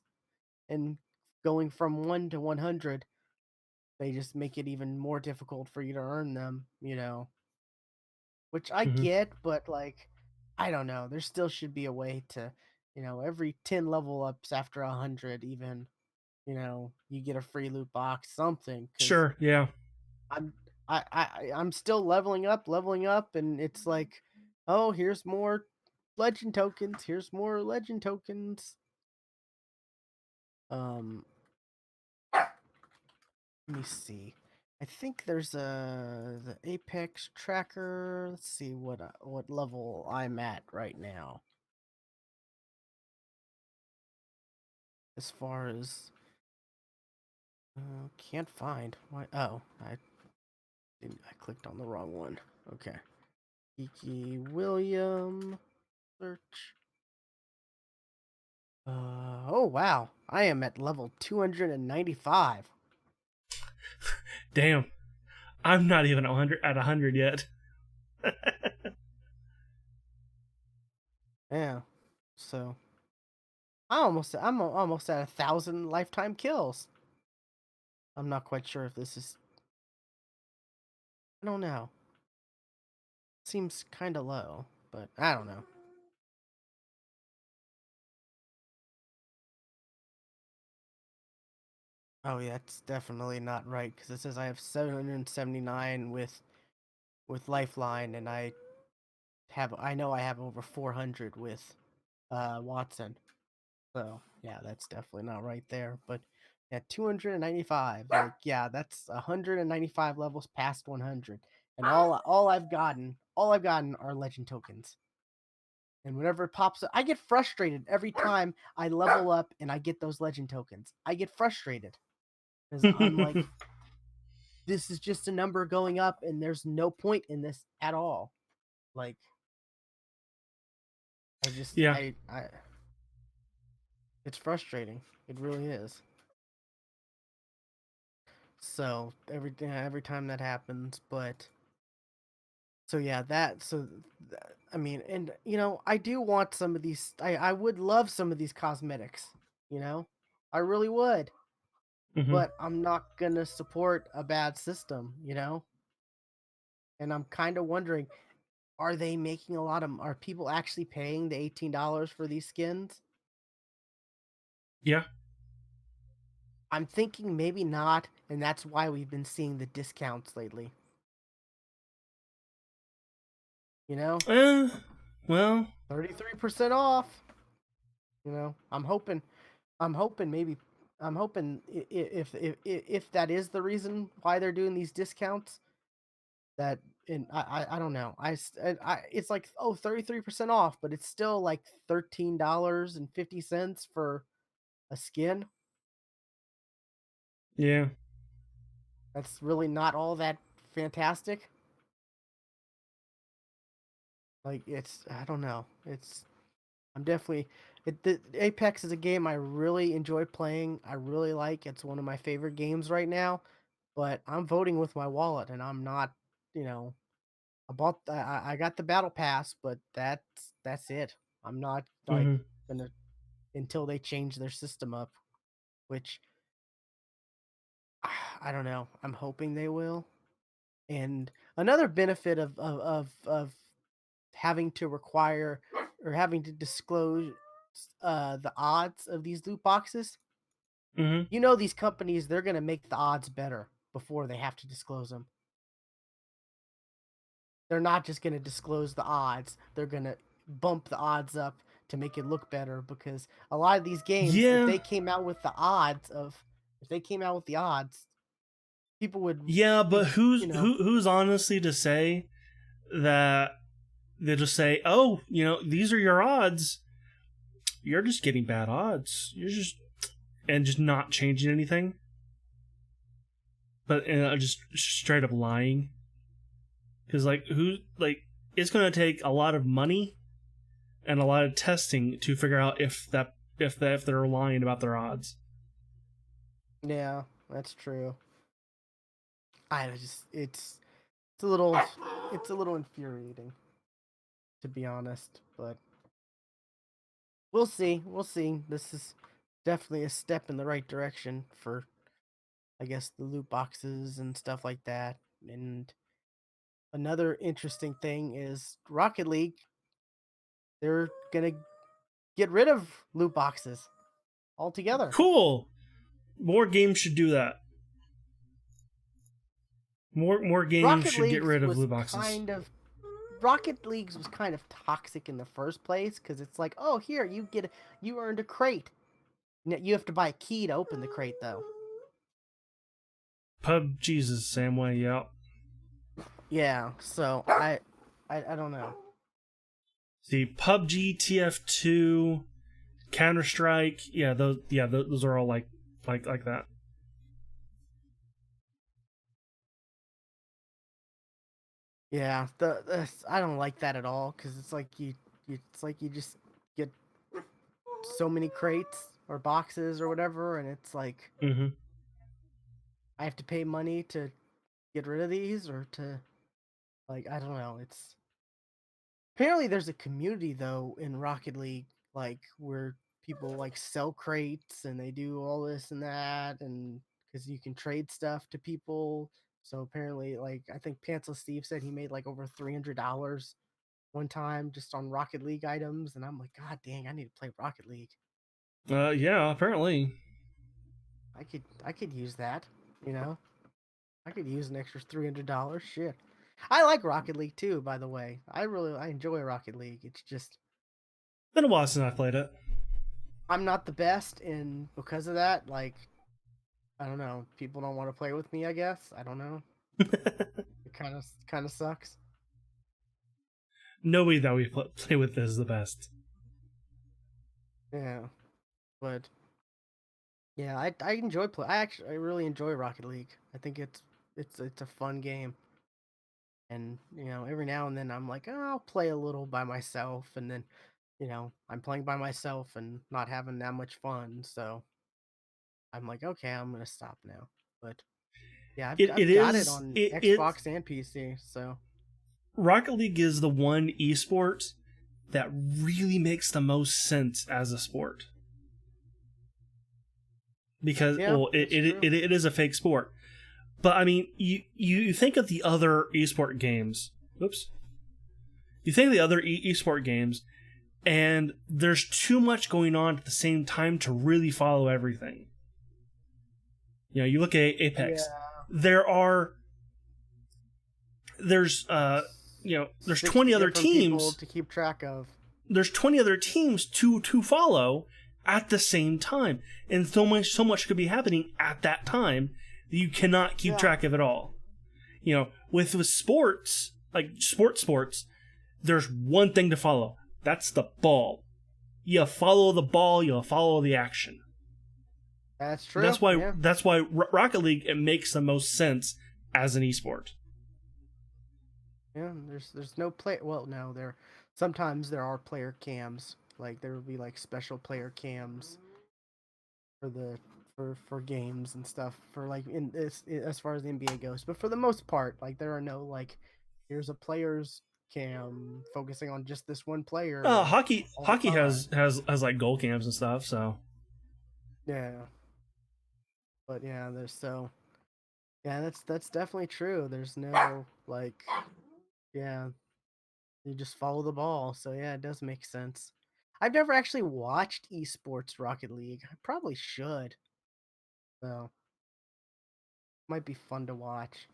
A: And going from 1 to 100, they just make it even more difficult for you to earn them, which I
B: Hmm.
A: get, but like, I don't know. There still should be a way to, every 10 level ups after 100, even, you get a free loot box, something, because
B: Sure. Yeah.
A: I'm I'm still leveling up, and it's like, oh, here's more legend tokens. Here's more legend tokens. Um, Let me see. I think there's the Apex tracker. Let's see what level I'm at right now. As far as can't find my I clicked on the wrong one. Okay. Geeky William search. Oh wow. I am at level 295.
B: Damn. I'm not even 100 at 100 yet.
A: Yeah. So I'm almost at 1,000 lifetime kills. I'm not quite sure if this is I don't know. Seems kind of low, but I don't know. Oh yeah, it's definitely not right because it says I have 779 with Lifeline, and I know I have over 400 with Watson. So yeah, that's definitely not right there. But yeah, 295. Like yeah, that's 195 levels past 100, and all I've gotten are legend tokens. And whenever it pops up, I get frustrated every time I level up and I get those legend tokens. I get frustrated because I'm like, this is just a number going up, and there's no point in this at all. Like, I just,
B: Yeah.
A: it's frustrating. It really is. So every time that happens, but so yeah, I mean, and I do want some of these. I would love some of these cosmetics. You know, I really would,
B: Hmm.
A: but I'm not gonna support a bad system. And I'm kind of wondering, are people actually paying the $18 for these skins?
B: Yeah.
A: I'm thinking maybe not, and that's why we've been seeing the discounts lately. You know,
B: Uh, well.
A: 33% off. I'm hoping maybe, I'm hoping if that is the reason why they're doing these discounts, that and I don't know. It's like, oh, 33% off, but it's still like $13.50 for a skin.
B: Yeah.
A: That's really not all that fantastic. Like, I don't know. I'm definitely Apex is a game I really enjoy playing. I really like. It's one of my favorite games right now. But I'm voting with my wallet, and I'm not. You know, I got the battle pass, but that's it. I'm not like
B: Hmm.
A: gonna until they change their system up, which I don't know. I'm hoping they will. And another benefit of having to require or having to disclose the odds of these loot boxes,
B: Hmm.
A: these companies, they're going to make the odds better before they have to disclose them. They're not just going to disclose the odds, they're going to bump the odds up to make it look better, because a lot of these games,
B: Yeah.
A: if they came out with the odds, people would
B: Yeah,
A: be
B: but who's honestly to say that they just say, "Oh, these are your odds. You're just getting bad odds. You're just not changing anything." But just straight up lying, because it's going to take a lot of money and a lot of testing to figure out if they're lying about their odds.
A: yeah, that's true. I just it's a little it's a little infuriating, to be honest, but we'll see. We'll see. This is definitely a step in the right direction for, I guess, the loot boxes and stuff like that. And another interesting thing is Rocket League. They're gonna get rid of loot boxes altogether.
B: Cool. More games should do that. More games
A: Rocket
B: should get
A: League's
B: rid of
A: was
B: loot boxes.
A: kind of Rocket League's was kind of toxic in the first place because it's like, oh, here you earned a crate. You have to buy a key to open the crate though.
B: PUBG's the same way. Yeah.
A: Yeah, so I don't know.
B: See, PUBG, TF2, Counter Strike. Yeah, those are all like that.
A: Yeah, I don't like that at all because it's like you just get so many crates or boxes or whatever, and it's like
B: Mm-hmm.
A: I have to pay money to get rid of these or to like I don't know. It's apparently there's a community though in Rocket League like where people like sell crates and they do all this and that and because you can trade stuff to people. So apparently, like I think Pantsless Steve said he made like over $300 one time just on Rocket League items, and I'm like, God dang, I need to play Rocket League.
B: Yeah, apparently.
A: I could use that, you know. I could use an extra $300. Shit, I like Rocket League too. By the way, I enjoy Rocket League. It's just
B: Been a while since I played it.
A: I'm not the best, and because of that, like I don't know, people don't want to play with me. I guess I don't know. It kind of sucks.
B: Nobody that we play with is the best.
A: Yeah, but yeah, I enjoy play. I really enjoy Rocket League. I think it's a fun game. And every now and then I'm like, oh, I'll play a little by myself, and then I'm playing by myself and not having that much fun. So I'm like, okay, I'm gonna stop now. But yeah,
B: It
A: I've got it
B: is
A: on
B: it
A: Xbox and PC. So
B: Rocket League is the one esport that really makes the most sense as a sport because
A: yeah,
B: well
A: that's true.
B: it is a fake sport, but I mean you think of the other esport games. Oops. You think of the other esport games, and there's too much going on at the same time to really follow everything. You look at Apex.
A: Yeah,
B: There are there's there's 20
A: 60
B: other
A: different people
B: teams.
A: to keep track of.
B: There's 20 other teams to follow at the same time, and so much could be happening at that time that you cannot keep
A: Yeah,
B: track of it all. With sports, like sports, there's one thing to follow. That's the ball. You follow the ball, you follow the action.
A: that's
B: That's
A: true.
B: why
A: Yeah,
B: that's why Rocket League, it makes the most sense as an esport.
A: yeah. There's no play. Well, no, sometimes there are player cams. Like there will be like special player cams for the for games and stuff for like in this as far as the NBA goes. But for the most part, like there are no like here's a player's cam focusing on just this one player
B: Hockey
A: all the
B: hockey
A: time.
B: has like goal cams and stuff. So
A: Yeah, but yeah, there's so yeah, that's definitely true. There's no like yeah, you just follow the ball. So yeah, it does make sense. I've never actually watched esports Rocket League. I probably should. So might be fun to watch.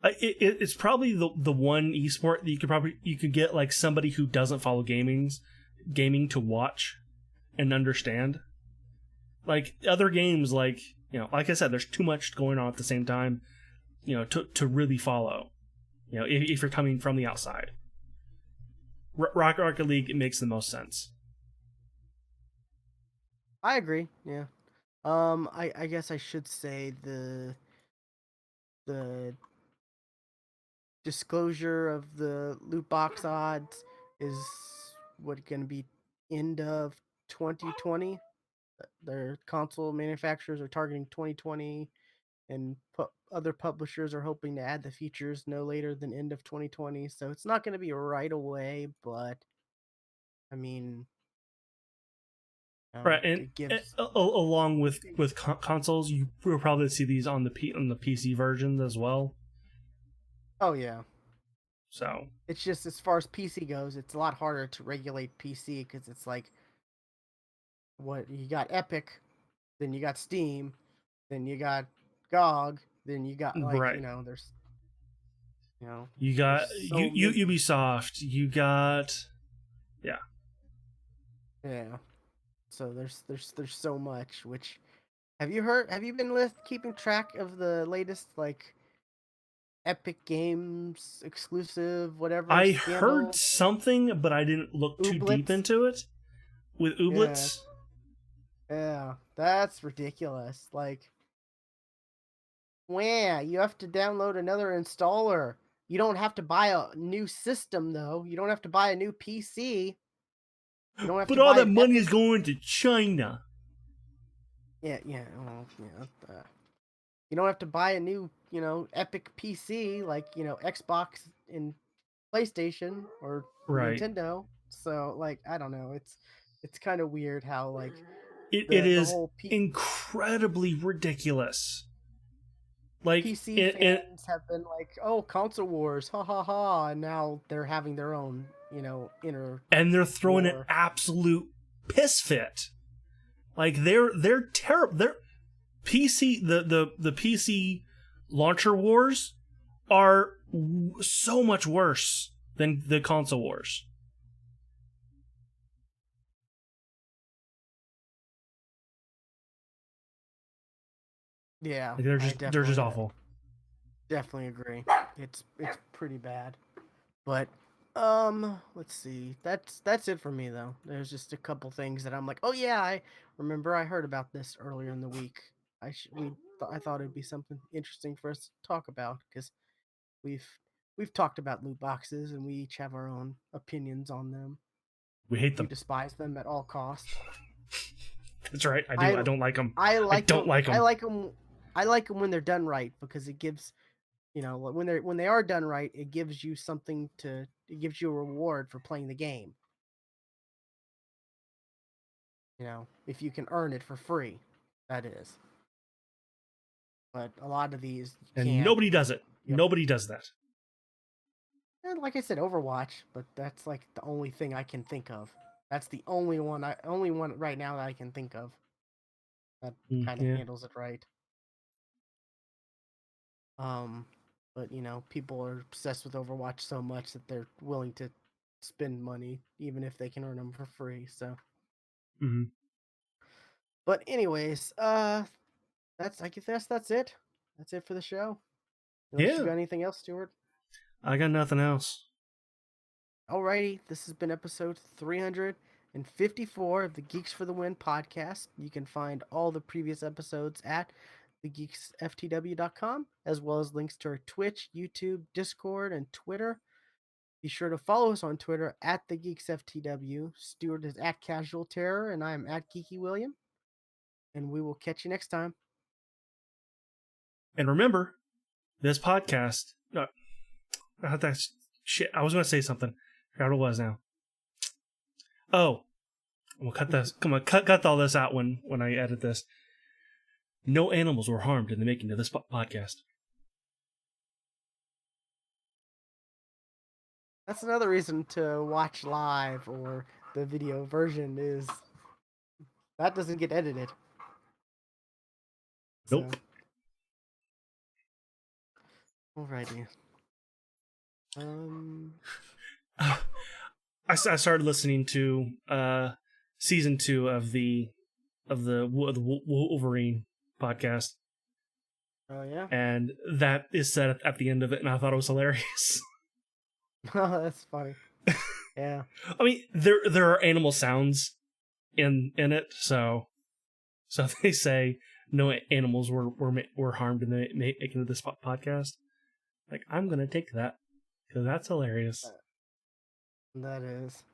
B: it's probably the one esport that you could get like somebody who doesn't follow gaming to watch and understand. Like other games, like I said, there's too much going on at the same time, to really follow. If you're coming from the outside, Rocket League, it makes the most sense.
A: I agree. Yeah. I guess I should say the disclosure of the loot box odds is what going to be end of 2020. Their console manufacturers are targeting 2020, and other publishers are hoping to add the features no later than end of 2020. So it's not going to be right away, but I mean,
B: Right, and
A: It gives.
B: along with consoles, you will probably see these on the PC version as well.
A: Oh yeah.
B: So
A: It's just as far as PC goes, it's a lot harder to regulate PC because it's like what you got Epic, then you got Steam, then you got GOG, then you got like
B: right,
A: there's
B: you got
A: there's so many.
B: Ubisoft, you got yeah.
A: Yeah. So there's so much. Which have you been keeping track of the latest like Epic Games exclusive whatever
B: I heard
A: scandal?
B: something, but I didn't look too deep
A: Ooblets.
B: into it with
A: Yeah.
B: Ooblets.
A: Yeah. That's ridiculous. Like, wow, you have to download another installer. You don't have to buy a new system though. You don't have to buy a new PC. You don't have
B: But
A: to
B: all
A: buy
B: that
A: an
B: money is
A: Epic.
B: going to China.
A: Yeah, yeah, well, yeah. You don't have to buy a new, Epic PC like, Xbox and PlayStation or
B: Right.
A: Nintendo. So, like, I don't know. It's kind of weird how like
B: It
A: the
B: is
A: whole
B: incredibly ridiculous. Like
A: PC fans have been like, "Oh, console wars, ha ha ha," and now they're having their own, inner
B: and they're throwing an
A: war.
B: absolute piss fit. Like they're terrible. They're PC the PC launcher wars are so much worse than the console wars.
A: Yeah,
B: Like
A: I
B: they're just
A: definitely
B: awful.
A: definitely agree. It's pretty bad. But let's see. That's it for me though. There's just a couple things that I'm like, "Oh yeah, I remember I heard about this earlier in the week." I thought it'd be something interesting for us to talk about because we've we've talked about loot boxes and we each have our own opinions on them.
B: We hate
A: We
B: them.
A: despise them at all cost.
B: That's right. I do.
A: I
B: I don't like them.
A: I
B: I
A: like
B: don't
A: them.
B: like
A: I
B: them.
A: like them. I like them when they're done right because it gives when they are done right, it gives you it gives you a reward for playing the game. If you can earn it for free, that is. But a lot of these you
B: And
A: can't.
B: nobody does it.
A: Yep.
B: Nobody does that.
A: And like I said, Overwatch, but that's like the only thing I can think of. That's the only one right now that I can think of that kind of
B: Yeah.
A: handles it right. Um, but people are obsessed with Overwatch so much that they're willing to spend money even if they can earn them for free. So,
B: Mm-hmm.
A: but anyways, I guess that's it. That's it for the show. Unless you
B: Yeah.
A: got anything else, Stuart.
B: I got nothing else.
A: Alrighty, this has been episode 354 of the Geeks for the Win podcast. You can find all the previous episodes at thegeeksftw.com, as well as links to our Twitch, YouTube, Discord, and Twitter. Be sure to follow us on Twitter at thegeeksftw. Stuart is at Casual Terror, and I am at Geeky William. And we will catch you next time.
B: And remember, this podcast. That's shit. I was going to say something. I forgot what it was now. Oh, we'll cut this. Come on, cut all this out when I edit this. No animals were harmed in the making of this podcast.
A: That's another reason to watch live or the video version is that doesn't get edited. So,
B: Nope.
A: alrighty.
B: I started listening to season 2 of the Wolverine podcast.
A: Oh yeah.
B: And that is said at the end of it, and I thought it was hilarious.
A: Oh, that's funny. Yeah.
B: I mean, there are animal sounds in it, so they say no animals were harmed in the making of this podcast. Like, I'm gonna take that because that's hilarious.
A: That is.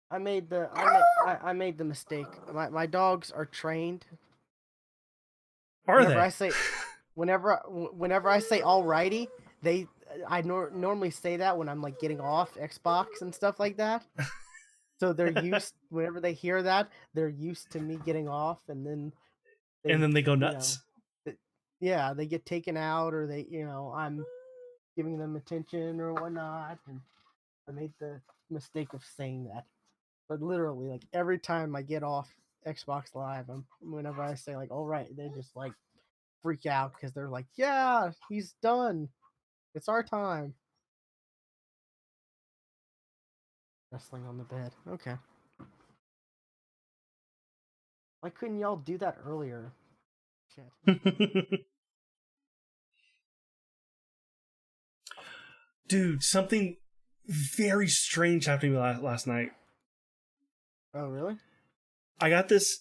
A: I made the mistake. My dogs are trained.
B: Are
A: Whenever
B: they?
A: I say whenever I say alrighty, I normally say that when I'm like getting off Xbox and stuff like that. So they're used whenever they hear that, they're used to me getting off, and then
B: And then they go
A: you know,
B: nuts.
A: yeah, they get taken out, or I'm giving them attention or whatnot, and I made the mistake of saying that. But literally, like every time I get off Xbox Live, whenever I say like, "All right," they just like freak out because they're like, "Yeah, he's done. It's our time." Wrestling on the bed. Okay. Why couldn't y'all do that earlier? Shit.
B: Dude, something very strange happened to me last night.
A: Oh, really?
B: I got this.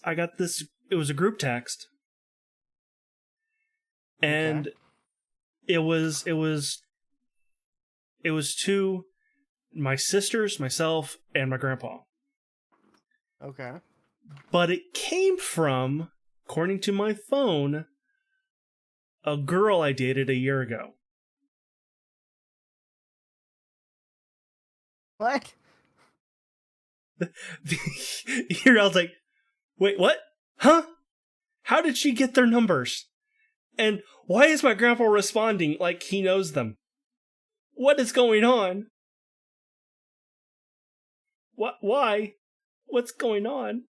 B: It was a group text,
A: Okay.
B: and it was to my sisters, myself, and my grandpa.
A: Okay.
B: But it came from, according to my phone, a girl I dated a year ago.
A: What?
B: Here I was like, wait, what? Huh? How did she get their numbers? And why is my grandpa responding like he knows them? What is going on? What? Why? What's going on?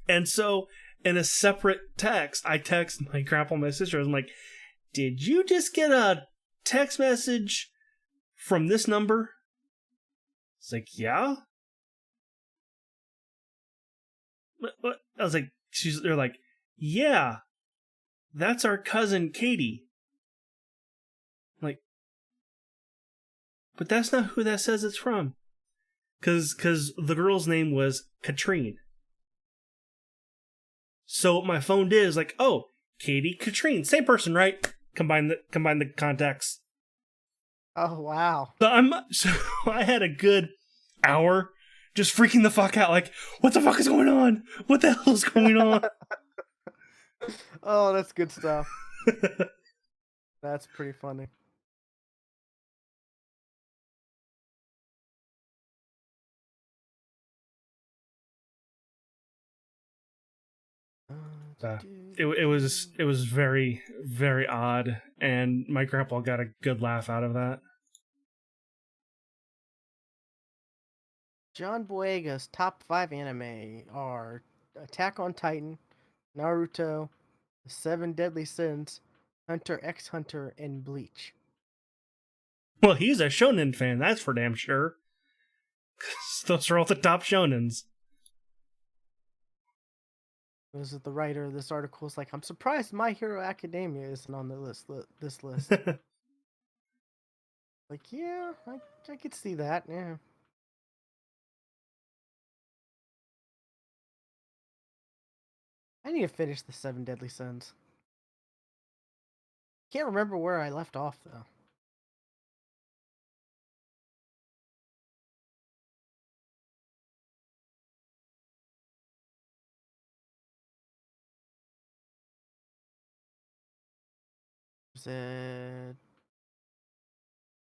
B: And so, in a separate text, I text my grandpa and my sister. I'm like, did you just get a text message from this number? It's like, yeah. What? I was like, they're like, yeah, that's our cousin Katie. I'm like, but that's not who that says it's from. Because the girl's name was Katrine. So what my phone did is like, oh, Katie, Katrine, same person, right? Combine the contacts.
A: Oh, wow.
B: So I had a good hour just freaking the fuck out. Like, what the fuck is going on? What the hell is going on?
A: Oh, that's good stuff. That's pretty funny.
B: Uh, it was very, very odd, and my grandpa got a good laugh out of that.
A: John Boyega's top 5 anime are Attack on Titan, Naruto, The Seven Deadly Sins, Hunter x Hunter, and Bleach.
B: Well, he's a shonen fan, that's for damn sure. Those are all the top shonens.
A: This is the writer of this article. Is like, I'm surprised My Hero Academia isn't on the list. This list. Like, yeah, I could see that. Yeah. I need to finish the Seven Deadly Sins. Can't remember where I left off though. Was it?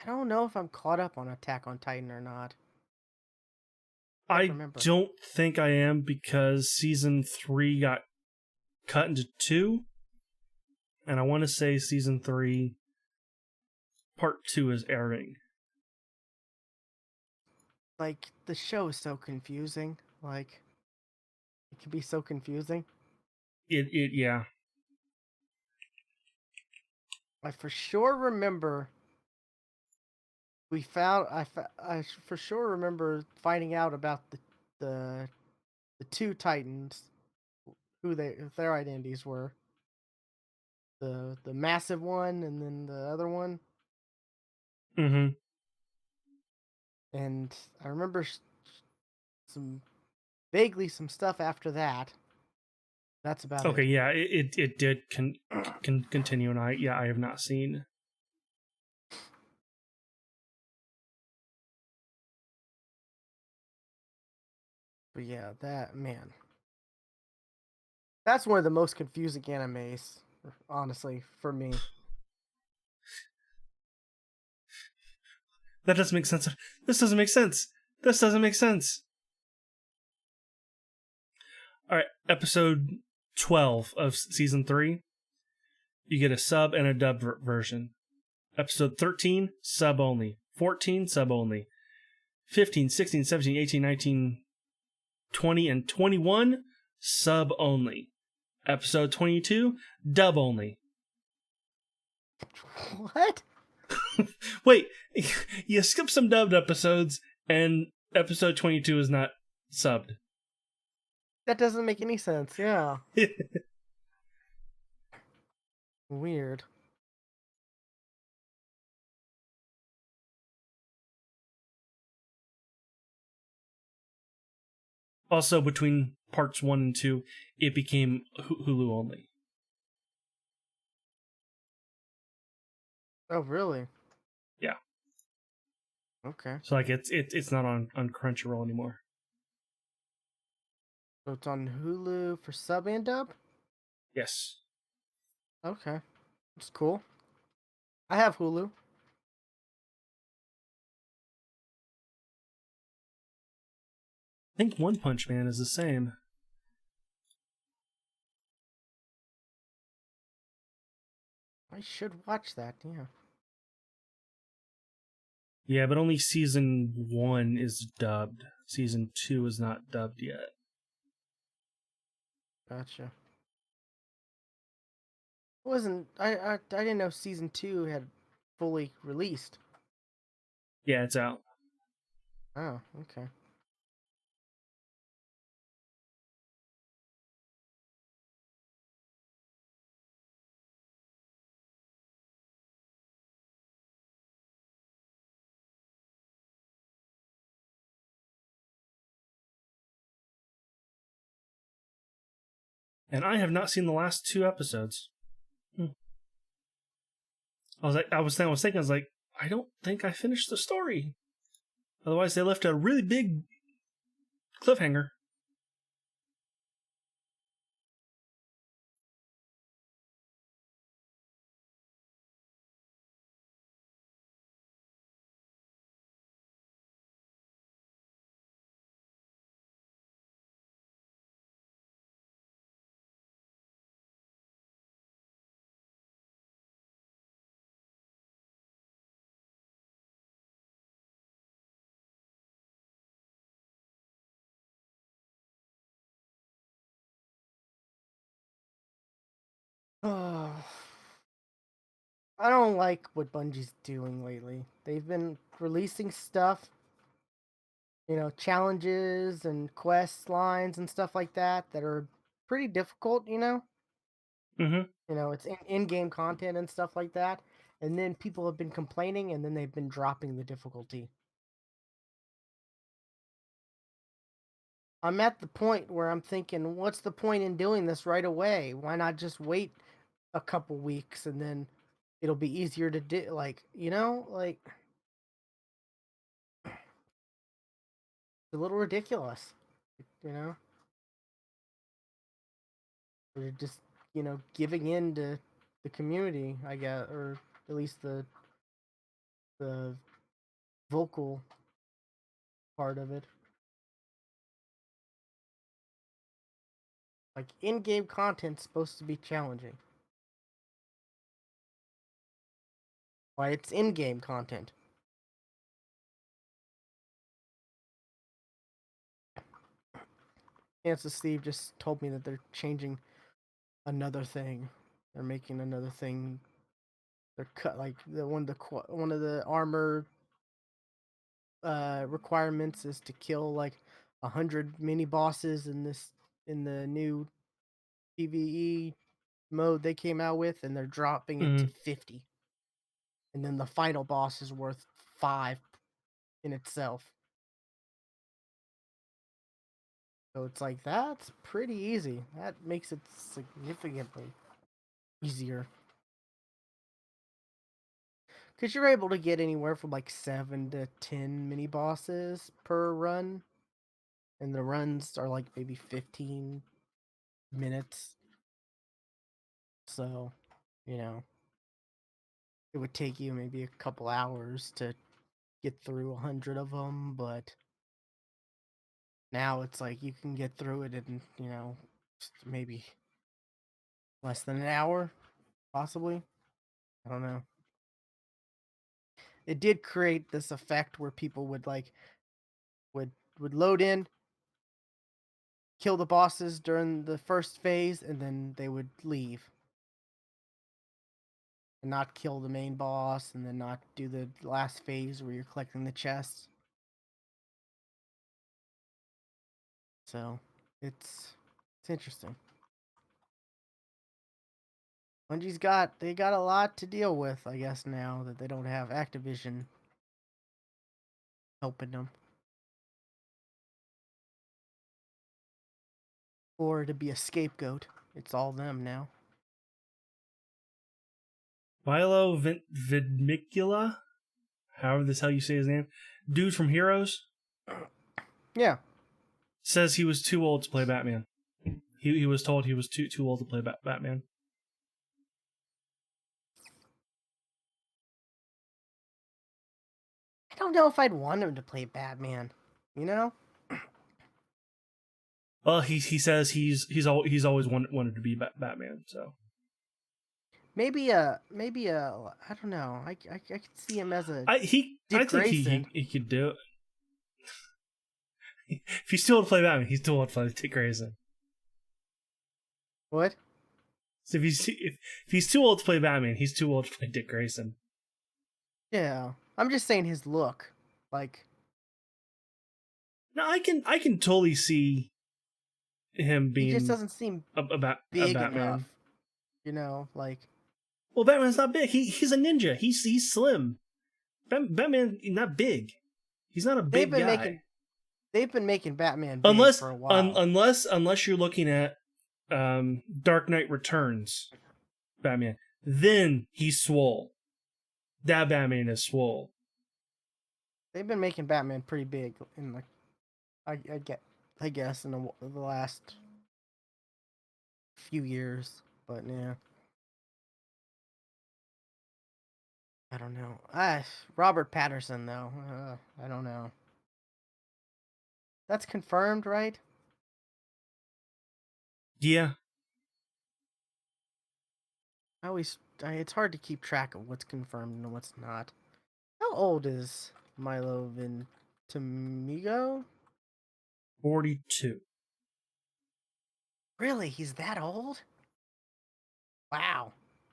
A: I don't know if I'm caught up on Attack on Titan or not. Can't
B: I
A: remember.
B: don't think I am because season 3 got cut into 2, and I want to say season 3 part 2 is airing.
A: Like, the show is so confusing. Like, it can be so confusing.
B: Yeah.
A: I for sure remember I for sure remember finding out about the the two Titans, who their identities were. The massive one and then the other one.
B: Mm-hmm.
A: And I remember some vaguely some stuff after that. That's about
B: Okay,
A: it.
B: yeah, it did can continue, and I have not seen.
A: But yeah, that man. That's one of the most confusing animes, honestly, for me.
B: That doesn't make sense. This doesn't make sense. This doesn't make sense. All right, episode 12 of season 3. You get a sub and a dub version. Episode 13, sub only. 14, sub only. 15, 16, 17, 18, 19, 20, and 21, sub only. Episode 22, dub only.
A: What?
B: Wait, you skip some dubbed episodes, and episode 22 is not subbed.
A: That doesn't make any sense. Yeah. Weird.
B: Also, between parts 1 and 2, it became Hulu only.
A: Oh, really?
B: Yeah.
A: Okay.
B: So like it's not on Crunchyroll anymore.
A: So it's on Hulu for sub and dub?
B: Yes.
A: Okay. That's cool. I have Hulu.
B: I think One Punch Man is the same.
A: I should watch that, yeah.
B: Yeah, but only season 1 is dubbed. Season 2 is not dubbed yet.
A: Gotcha. I didn't know season 2 had fully released.
B: Yeah, it's out.
A: Oh, okay.
B: And I have not seen the last 2 episodes. I was thinking, I don't think I finished the story. Otherwise, they left a really big cliffhanger.
A: Oh, I don't like what Bungie's doing lately. They've been releasing stuff, challenges and quest lines and stuff like that are pretty difficult,
B: Mm-hmm.
A: It's in-game content and stuff like that. And then people have been complaining and then they've been dropping the difficulty. I'm at the point where I'm thinking, what's the point in doing this right away? Why not just wait a couple weeks and then it'll be easier to do, like it's a little ridiculous, you know? They're just, giving in to the community, I guess, or at least the vocal part of it. Like in-game content's supposed to be challenging. Why it's in-game content. Kansas Steve just told me that they're changing another thing. They're making another thing. They're cut like one of the armor requirements is to kill like 100 mini bosses in the new PVE mode they came out with, and they're dropping it to
B: Mm-hmm.
A: 50. And then the final boss is worth 5 in itself. So it's like that's pretty easy. That makes it significantly easier. Because you're able to get anywhere from like 7 to 10 mini bosses per run. And the runs are like maybe 15 minutes. So, you know, it would take you maybe a couple hours to get through 100 of them, but now it's like you can get through it in, maybe less than an hour, possibly. I don't know. It did create this effect where people would would would load in, kill the bosses during the first phase, and then they would leave and not kill the main boss, and then not do the last phase where you're collecting the chests. So it's interesting. They got a lot to deal with, I guess, now that they don't have Activision helping them, or to be a scapegoat. It's all them now.
B: Milo Vidmicula, however this hell you say his name, dude from Heroes,
A: Yeah,
B: says he was too old to play Batman. He was told he was too old to play Batman.
A: I don't know if I'd want him to play Batman. You know,
B: Well, he says he's always wanted to be Batman. So
A: maybe a I don't know. I could see him as a
B: I
A: Dick
B: think
A: Grayson.
B: he could do it. If he's too old to play Batman, he's too old to play Dick Grayson.
A: What?
B: So if he's too old to play Batman, he's too old to play Dick Grayson.
A: Yeah, I'm just saying his look. Like,
B: No, I can totally see him
A: he just
B: being
A: doesn't seem
B: a
A: big
B: Batman.
A: enough. Like
B: Well, Batman's not big. He's a ninja. He's slim. Batman not big. He's not a
A: they've
B: big
A: been
B: guy.
A: making they've been making Batman big for a while.
B: Unless you're looking at Dark Knight Returns Batman, then he's swole. That Batman is swole.
A: They've been making Batman pretty big in like I guess in the last few years, but yeah, I don't know. Robert Patterson though, I don't know. That's confirmed, right?
B: Yeah,
A: It's hard to keep track of what's confirmed and what's not. How old is Milo Ventimiglia?
B: 42.
A: Really, he's that old? Wow,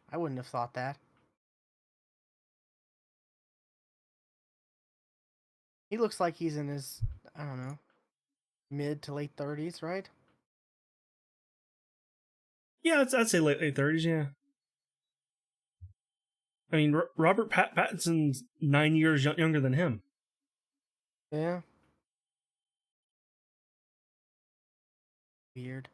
A: I wouldn't have thought that. He looks like he's in his, I don't know, mid to late 30s, right?
B: Yeah, I'd say late 30s. Yeah. I mean, Robert Pattinson's 9 years younger than him.
A: Yeah. Weird.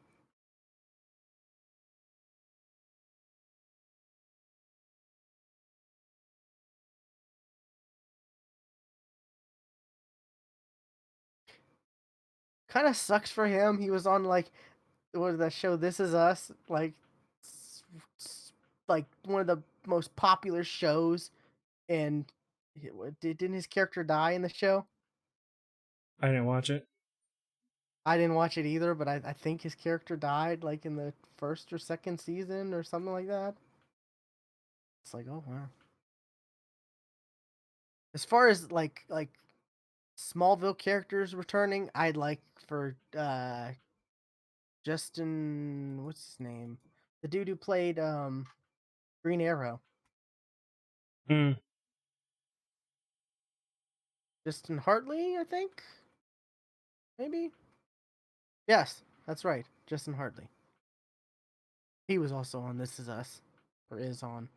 A: Kind of sucks for him. He was on like what was that show? This Is Us, like one of the most popular shows, and didn't his character die in the show?
B: I didn't watch it.
A: I didn't watch it either, but I think his character died like in the first or second season or something like that. It's like, oh wow. As far as like Smallville characters returning, I'd like for Justin, what's his name? The dude who played Green Arrow.
B: Hmm.
A: Justin Hartley, I think. Maybe. Yes, that's right. Justin Hartley. He was also on This Is Us, or is on.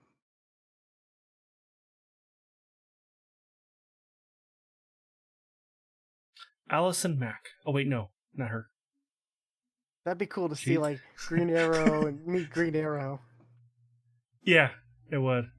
B: Allison Mack. Oh wait, no, not her.
A: That'd be cool to see
B: She.
A: like Green Arrow and meet Green Arrow.
B: Yeah, it would.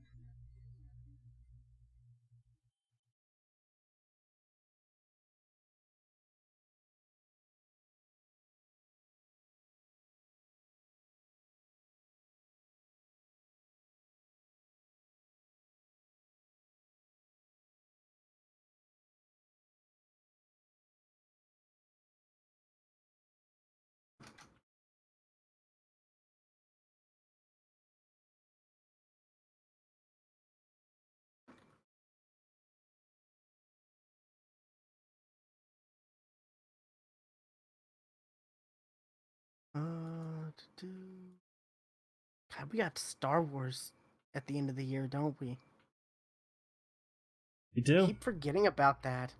A: We got Star Wars at the end of the year, don't we?
B: You do?
A: Keep forgetting about that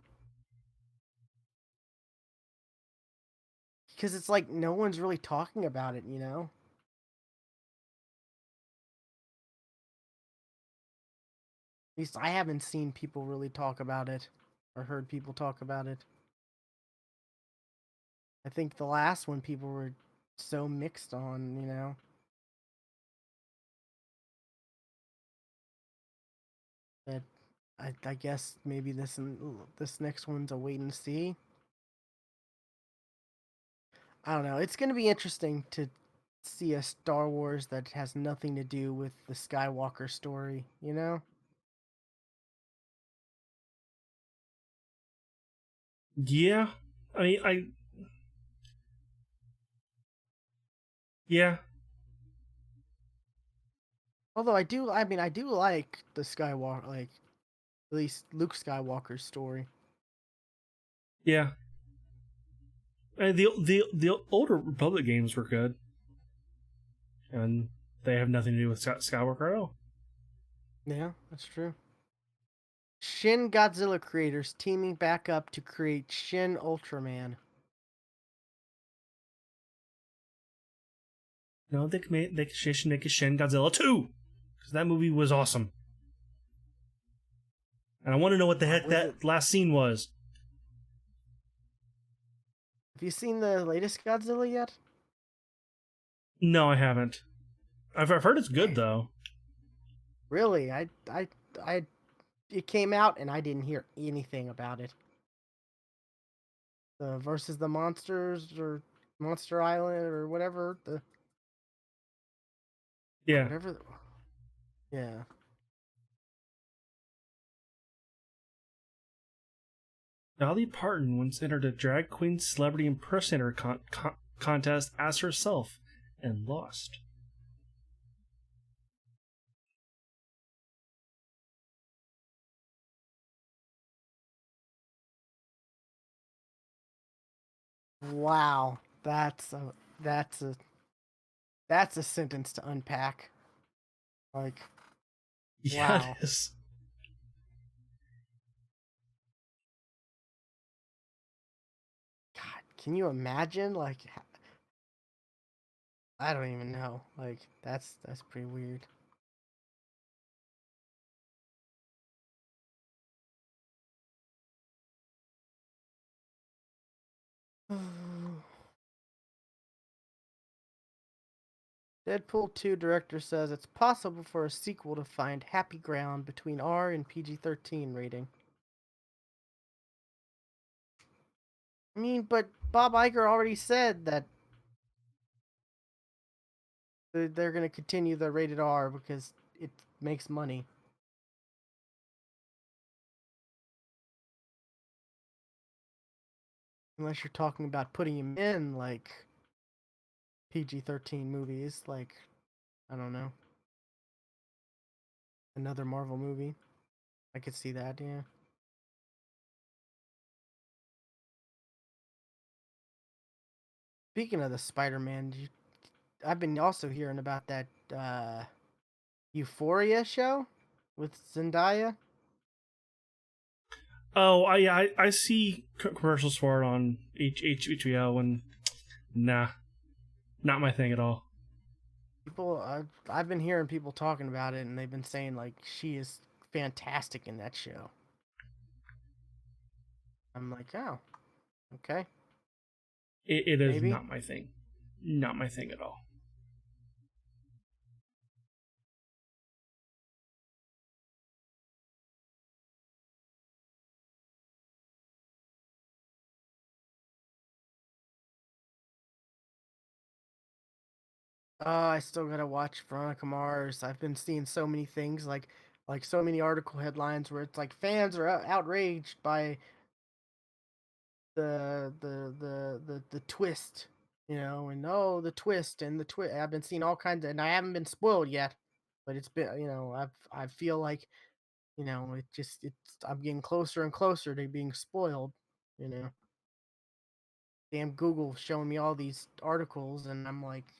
A: because it's like no one's really talking about it, you know? At least I haven't seen people really talk about it or heard people talk about it. I think the last one people were so mixed on, you know? That I guess maybe this next one's a wait and see. I don't know. It's going to be interesting to see a Star Wars that has nothing to do with the Skywalker story, you know?
B: Yeah. I mean, yeah.
A: Although I do like the Skywalker, like at least Luke Skywalker's story.
B: Yeah. And the older Republic games were good, and they have nothing to do with Skywalker at all.
A: Yeah, that's true. Shin Godzilla creators teaming back up to create Shin Ultraman.
B: No, they should make a Shin Godzilla 2 because that movie was awesome, and I want to know what the heck
A: Was it?
B: that last scene was.
A: Have you seen the latest Godzilla yet?
B: No, I haven't. I've heard it's good though.
A: Really? I it came out and I didn't hear anything about it. The versus the monsters or Monster Island or whatever the
B: Yeah.
A: whatever. Yeah.
B: Dolly Parton once entered a drag queen celebrity impersonator contest as herself and lost.
A: Wow. That's a that's a sentence to unpack. Like,
B: Yeah,
A: wow.
B: it is.
A: God, can you imagine? Like, I don't even know. Like, that's pretty weird. Deadpool 2 director says it's possible for a sequel to find happy ground between R and PG-13 rating. I mean, but Bob Iger already said that they're going to continue the rated R because it makes money. Unless you're talking about putting him in like PG-13 movies, like I don't know, another Marvel movie. I could see that, yeah. Speaking of the Spider-Man, I've been also hearing about that Euphoria show with Zendaya.
B: Oh, I see commercials for it on HBO, and nah, not my thing at all.
A: People, I've been hearing people talking about it, and they've been saying like she is fantastic in that show. I'm like, oh, okay,
B: It is
A: maybe.
B: not my thing. Not my thing at all.
A: I still gotta watch Veronica Mars. I've been seeing so many things, like so many article headlines where it's like fans are outraged by the twist, you know, and oh the twist and the twist. I've been seeing all kinds of, and I haven't been spoiled yet, but it's been, you know, I feel like, you know, it's I'm getting closer and closer to being spoiled, you know. Damn Google showing me all these articles, and I'm like,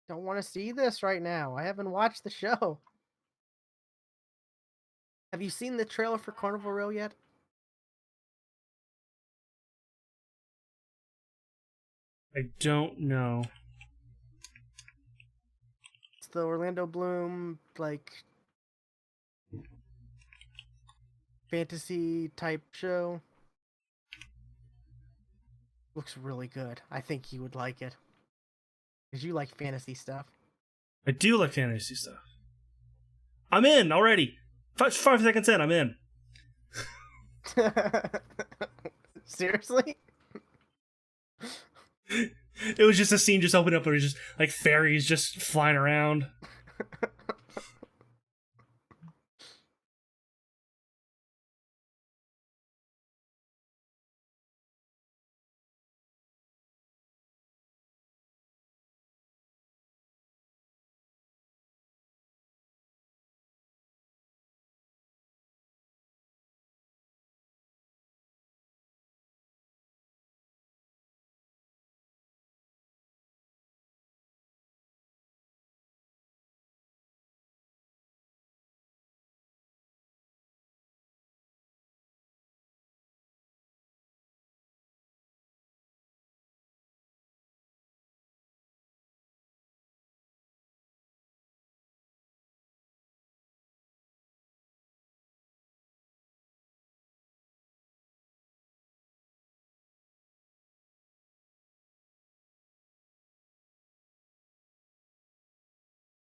A: don't want to see this right now. I haven't watched the show. Have you seen the trailer for Carnival Row yet?
B: I don't know.
A: It's the Orlando Bloom, like, fantasy type show. Looks really good. I think you would like it. Because you like fantasy stuff.
B: I do like fantasy stuff. I'm in already. 5 seconds in, I'm in.
A: Seriously?
B: It was just a scene just opened up, and it was just like fairies just flying around.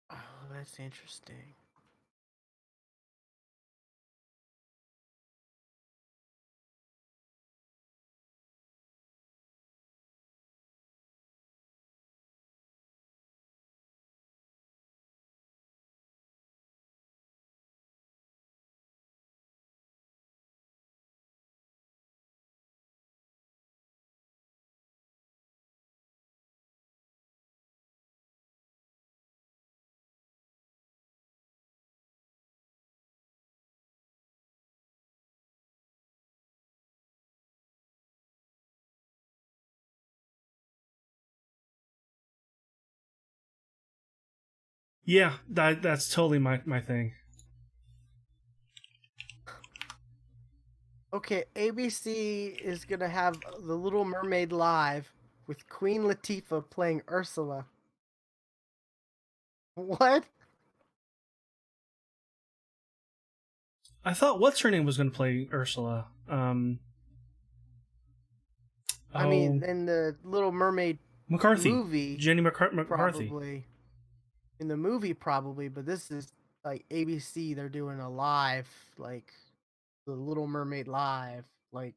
A: Oh, that's interesting.
B: Yeah, that's totally my thing.
A: Okay, ABC is gonna have The Little Mermaid live with Queen Latifah playing Ursula. What?
B: I thought what's her name was going to play Ursula.
A: I mean,
B: Oh,
A: in the Little Mermaid
B: McCarthy,
A: movie,
B: Jenny McCarthy.
A: probably. In the movie, probably, but this is like ABC. They're doing a live, like the Little Mermaid live. Like,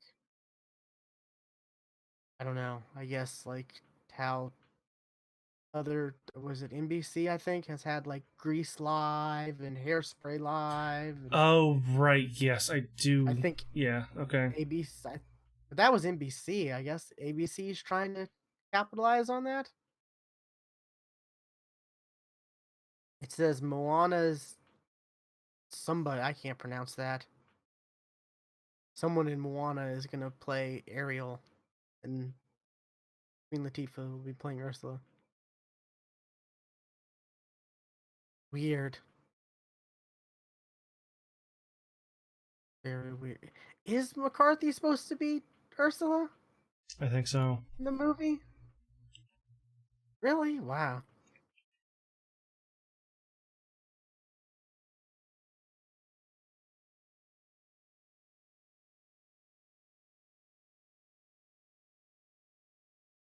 A: I don't know. I guess like how other was it NBC? I think has had like Grease live and Hairspray live, and
B: Oh right, yes, I
A: I
B: do.
A: think
B: Yeah, okay.
A: ABC. But that was NBC. I guess ABC is trying to capitalize on that. It says Moana's somebody. I can't pronounce that. Someone in Moana is gonna play Ariel, and Queen Latifah will be playing Ursula. Weird. Very weird. Is McCarthy supposed to be Ursula
B: I think so.
A: in the movie? Really? Wow.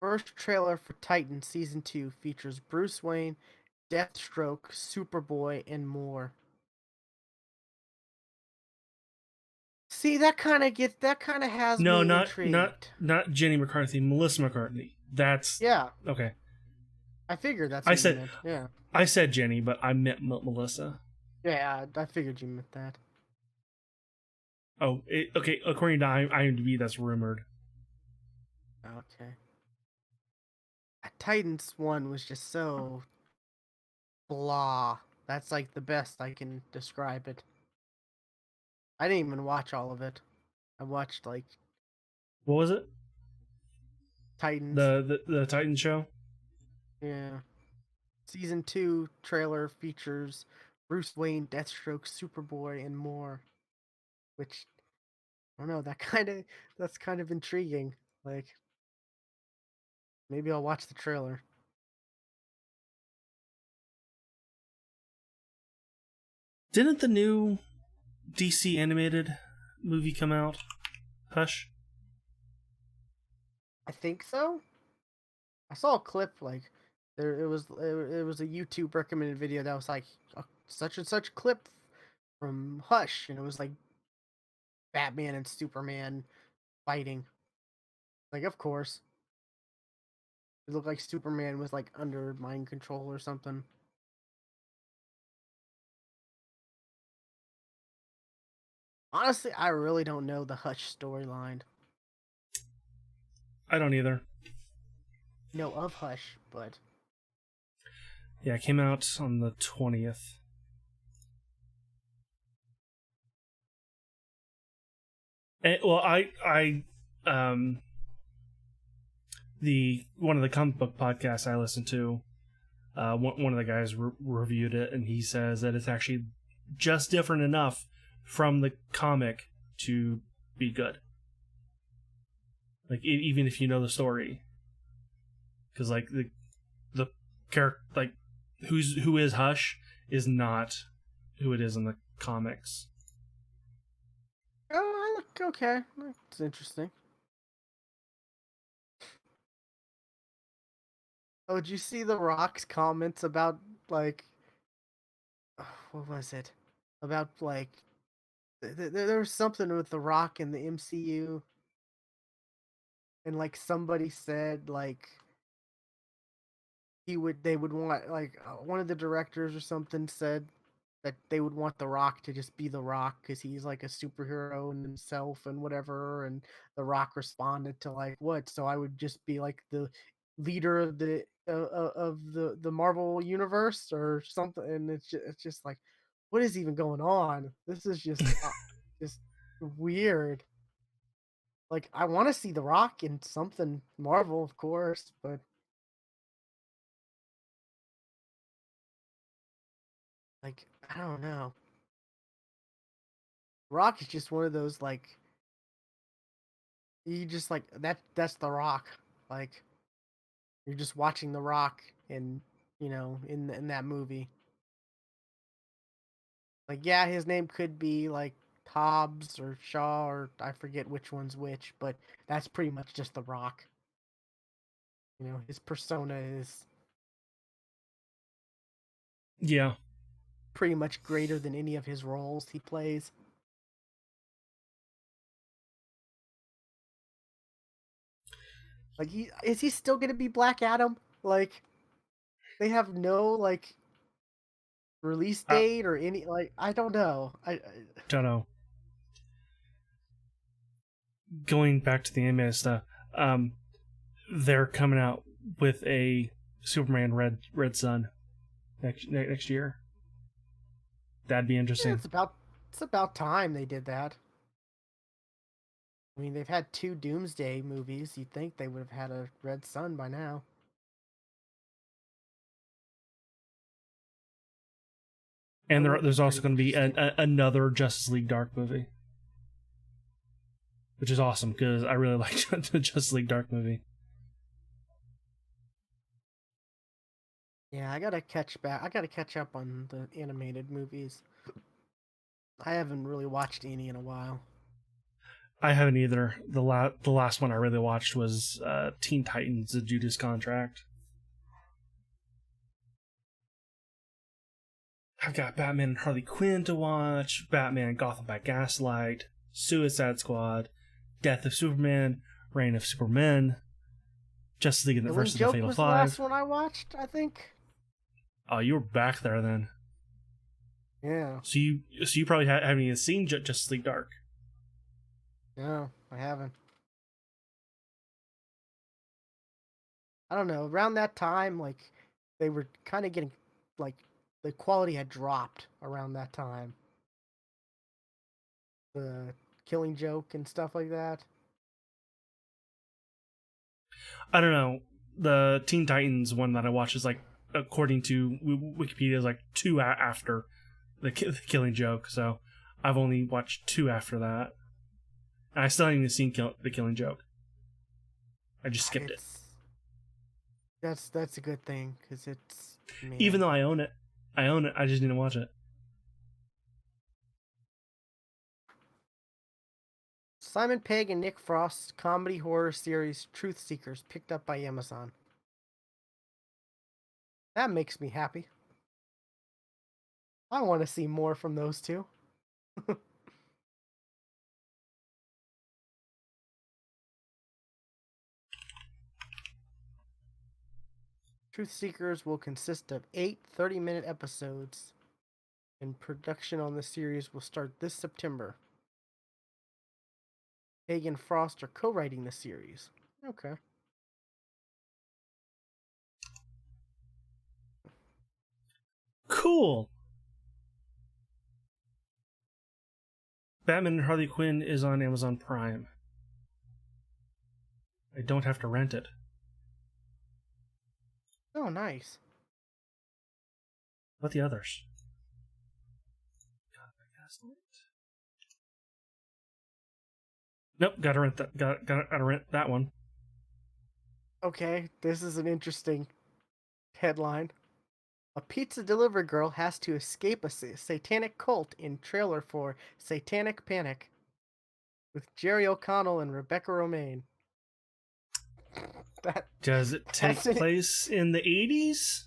A: First trailer for Titan Season 2 features Bruce Wayne, Deathstroke, Superboy, and more. See, that kind of has
B: No,
A: me
B: not
A: intrigued.
B: not Jenny McCarthy, Melissa McCarthy. That's
A: Yeah,
B: okay.
A: I figured that's
B: I
A: who you
B: said
A: meant. Yeah.
B: I said Jenny, but I meant Melissa.
A: Yeah, I figured you meant that.
B: Oh, okay. According to IMDb, that's rumored.
A: Okay. Titans 1 was just so blah. That's like the best I can describe it. I didn't even watch all of it. I watched like
B: What was it?
A: Titans.
B: The Titan show.
A: Yeah. Season 2 trailer features Bruce Wayne, Deathstroke, Superboy, and more. Which I don't know. That's kind of intriguing. Like maybe I'll watch the trailer.
B: Didn't the new DC animated movie come out? Hush.
A: I think so. I saw a clip like there it was a YouTube recommended video that was like such and such clip from Hush, and it was like Batman and Superman fighting. Like of course, it looked like Superman was like under mind control or something. Honestly, I really don't know the Hush storyline.
B: I don't either.
A: Know of Hush, but
B: Yeah, it came out on the 20th. Well, the one of the comic book podcasts I listen to, one of the guys reviewed it, and he says that it's actually just different enough from the comic to be good. Like even if you know the story, because like the character, like who is Hush is not who it is in the comics.
A: oh, I look okay. It's interesting. Oh, did you see the Rock's comments about like what was it? About like there was something with the Rock in the MCU, and like somebody said like they would want like one of the directors or something said that they would want the Rock to just be the Rock because he's like a superhero in himself and whatever, and the Rock responded to like what? So I would just be like the leader of the Marvel universe or something, and it's just like what is even going on? This is just weird. Like I want to see the Rock in something Marvel, of course, but like I don't know. Rock is just one of those like you just like that's the Rock. Like you're just watching the Rock in in that movie. Like yeah, his name could be like Hobbs or Shaw or I forget which one's which, but that's pretty much just the Rock. His persona is
B: Yeah,
A: pretty much greater than any of his roles he plays. Like he still gonna be Black Adam? Like they have no like release
B: I
A: date or any like I don't know. I
B: don't know. Going back to the animated stuff, um, they're coming out with a Superman Red Sun next year. That'd be
A: yeah,
B: interesting.
A: it's about time they did that. I mean, they've had two Doomsday movies. You'd think they would have had a Red Sun by now.
B: And
A: That would be
B: there's also
A: pretty
B: going to be
A: interesting.
B: another Justice League Dark movie, which is awesome because I really liked the Justice League Dark movie.
A: Yeah, I gotta catch up on the animated movies. I haven't really watched any in a while.
B: I haven't either. The last one I really watched was Teen Titans: The Judas Contract. I've got Batman and Harley Quinn to watch, Batman Gotham by Gaslight, Suicide Squad, Death of Superman, Reign of Supermen, Justice League
A: Killing
B: versus the
A: Joke
B: Fatal
A: was the last
B: Five.
A: one I watched, I think.
B: Oh, you were back there then.
A: Yeah.
B: So you probably haven't even seen Justice League Dark.
A: No, I haven't. I don't know. Around that time, like they were kind of getting like the quality had dropped around that time. The Killing Joke and stuff like that.
B: I don't know. The Teen Titans one that I watched is like according to Wikipedia, is like two after the Killing Joke. So I've only watched two after that. And I still haven't even seen the Killing Joke. I just skipped it.
A: That's a good thing, because it's, man.
B: Even though I own it. I just didn't watch it.
A: Simon Pegg and Nick Frost's comedy horror series Truth Seekers picked up by Amazon. That makes me happy. I want to see more from those two. Truth Seekers will consist of 8 30-minute episodes, and production on the series will start this September. Pegg and Frost are co-writing the series. Okay.
B: Cool. Batman and Harley Quinn is on Amazon Prime. I don't have to rent it.
A: Oh, nice.
B: What the others? Nope, gotta rent that. Gotta rent that one.
A: Okay, this is an interesting headline. A pizza delivery girl has to escape a satanic cult in trailer for Satanic Panic with Jerry O'Connell and Rebecca Romaine.
B: Does it take place in the 80s?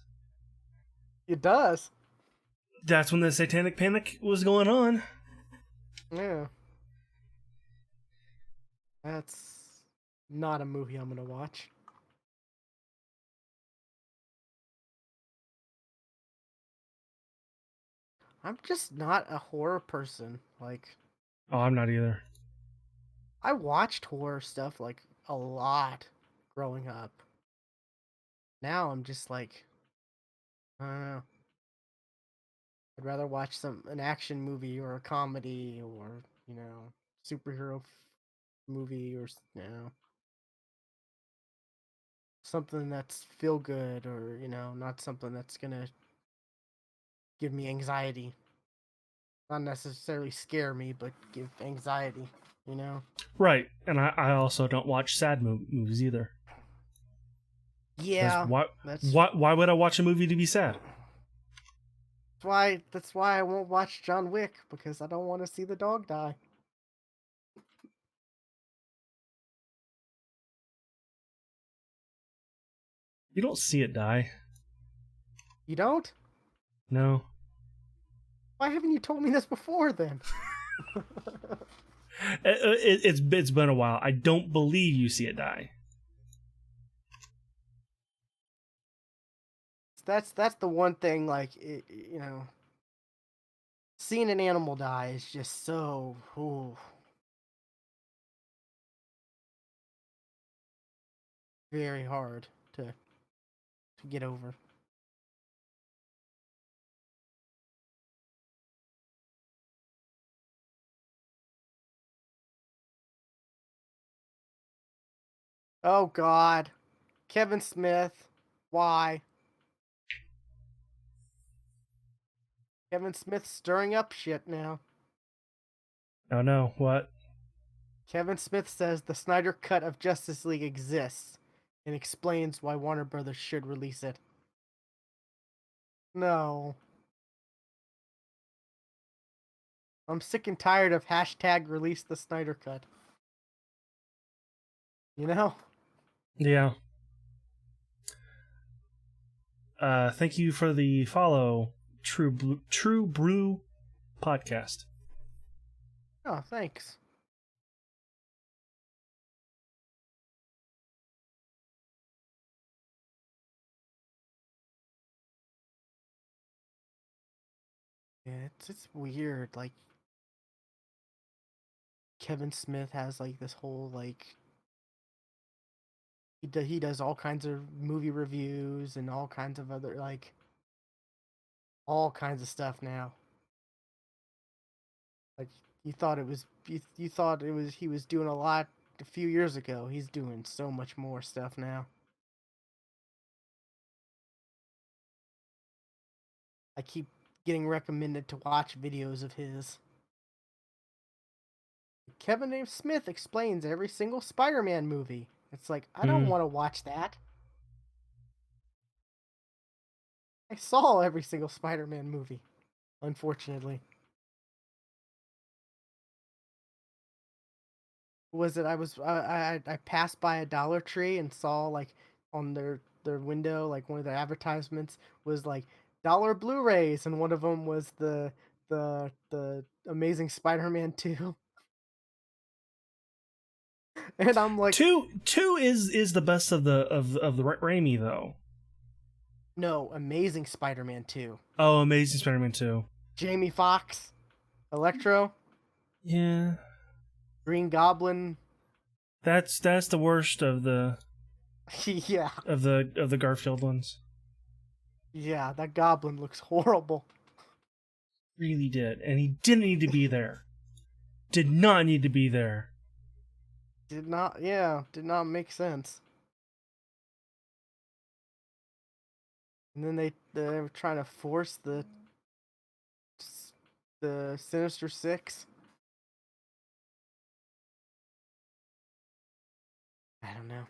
A: It does.
B: That's when the Satanic Panic was going on.
A: Yeah. That's not a movie I'm gonna watch. I'm just not a horror person. Like,
B: Oh, I'm not either.
A: I watched horror stuff like a lot growing up. Now I'm just like, I don't know. I'd rather watch an action movie or a comedy or, superhero movie, or, something that's feel good, or, not something that's gonna give me anxiety. Not necessarily scare me, but give anxiety,
B: Right, and I also don't watch sad movies either.
A: Yeah,
B: why would I watch a movie to be sad?
A: That's why I won't watch John Wick, because I don't want to see the dog die.
B: You don't see it die.
A: You don't?
B: No.
A: Why haven't you told me this before then?
B: It's been a while. I don't believe you see it die.
A: That's the one thing, like, seeing an animal die is just so, very hard to get over. Oh God, Kevin Smith, why? Kevin Smith's stirring up shit now.
B: Oh no, what?
A: Kevin Smith says the Snyder Cut of Justice League exists and explains why Warner Brothers should release it. No. I'm sick and tired of hashtag release the Snyder Cut. You know?
B: Yeah. Thank you for the follow, True Brew Podcast.
A: Oh, thanks. Yeah, it's weird. Like, Kevin Smith has like this whole like he does all kinds of movie reviews and all kinds of other, like, all kinds of stuff now. Like, you thought it was he was doing a lot a few years ago. He's doing so much more stuff now. I keep getting recommended to watch videos of his. Kevin A. Smith explains every single Spider-Man movie. It's like, I don't want to watch that. I saw every single Spider-Man movie, unfortunately. Was it I passed by a Dollar Tree and saw like on their window, like one of their advertisements was like dollar Blu-rays, and one of them was the Amazing Spider-Man 2. And I'm like,
B: Two is the best of the Raimi though.
A: no, Amazing Spider-Man 2.
B: Oh, Amazing Spider-Man 2.
A: Jamie Foxx, Electro,
B: Yeah.
A: Green Goblin.
B: That's the worst of the
A: Yeah.
B: of the Garfield ones.
A: Yeah, that Goblin looks horrible.
B: Really did. And he didn't need to be there. Did not need to be there.
A: Did not make sense. And then they were trying to force the Sinister Six. I don't know.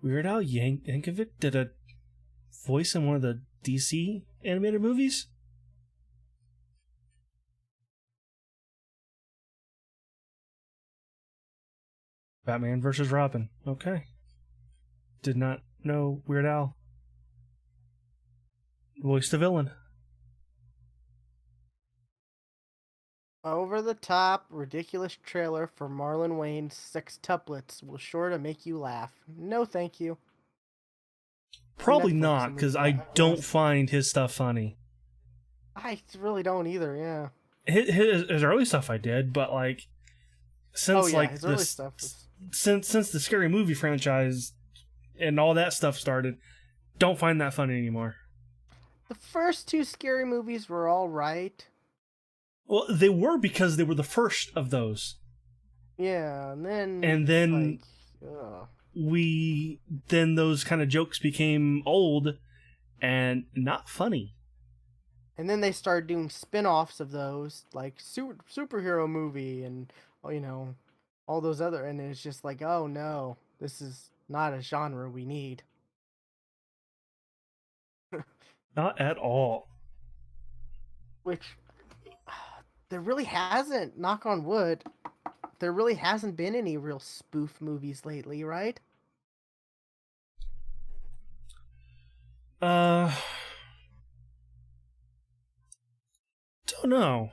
B: Weird Al Yankovic did a voice in one of the DC animated movies? Batman versus Robin. Okay. Did not know Weird Al voiced the villain.
A: Over the top, ridiculous trailer for Marlon Wayne's Sextuplets will sure to make you laugh. No, thank you.
B: Probably
A: Netflix
B: not, because I don't find his stuff funny.
A: I really don't either. Yeah.
B: His early stuff I did, but like since
A: his early stuff was...
B: since the Scary Movie franchise and all that stuff started, don't find that funny anymore.
A: The first two Scary movies were all right.
B: Well, they were because they were the first of those.
A: Yeah, and then
B: then those kind of jokes became old and not funny.
A: And then they started doing spin-offs of those, like superhero movie and all those other, and it's just like, oh no, this is not a genre we need.
B: Not at all.
A: Which there really hasn't, knock on wood, there really hasn't been any real spoof movies lately, right?
B: Don't know.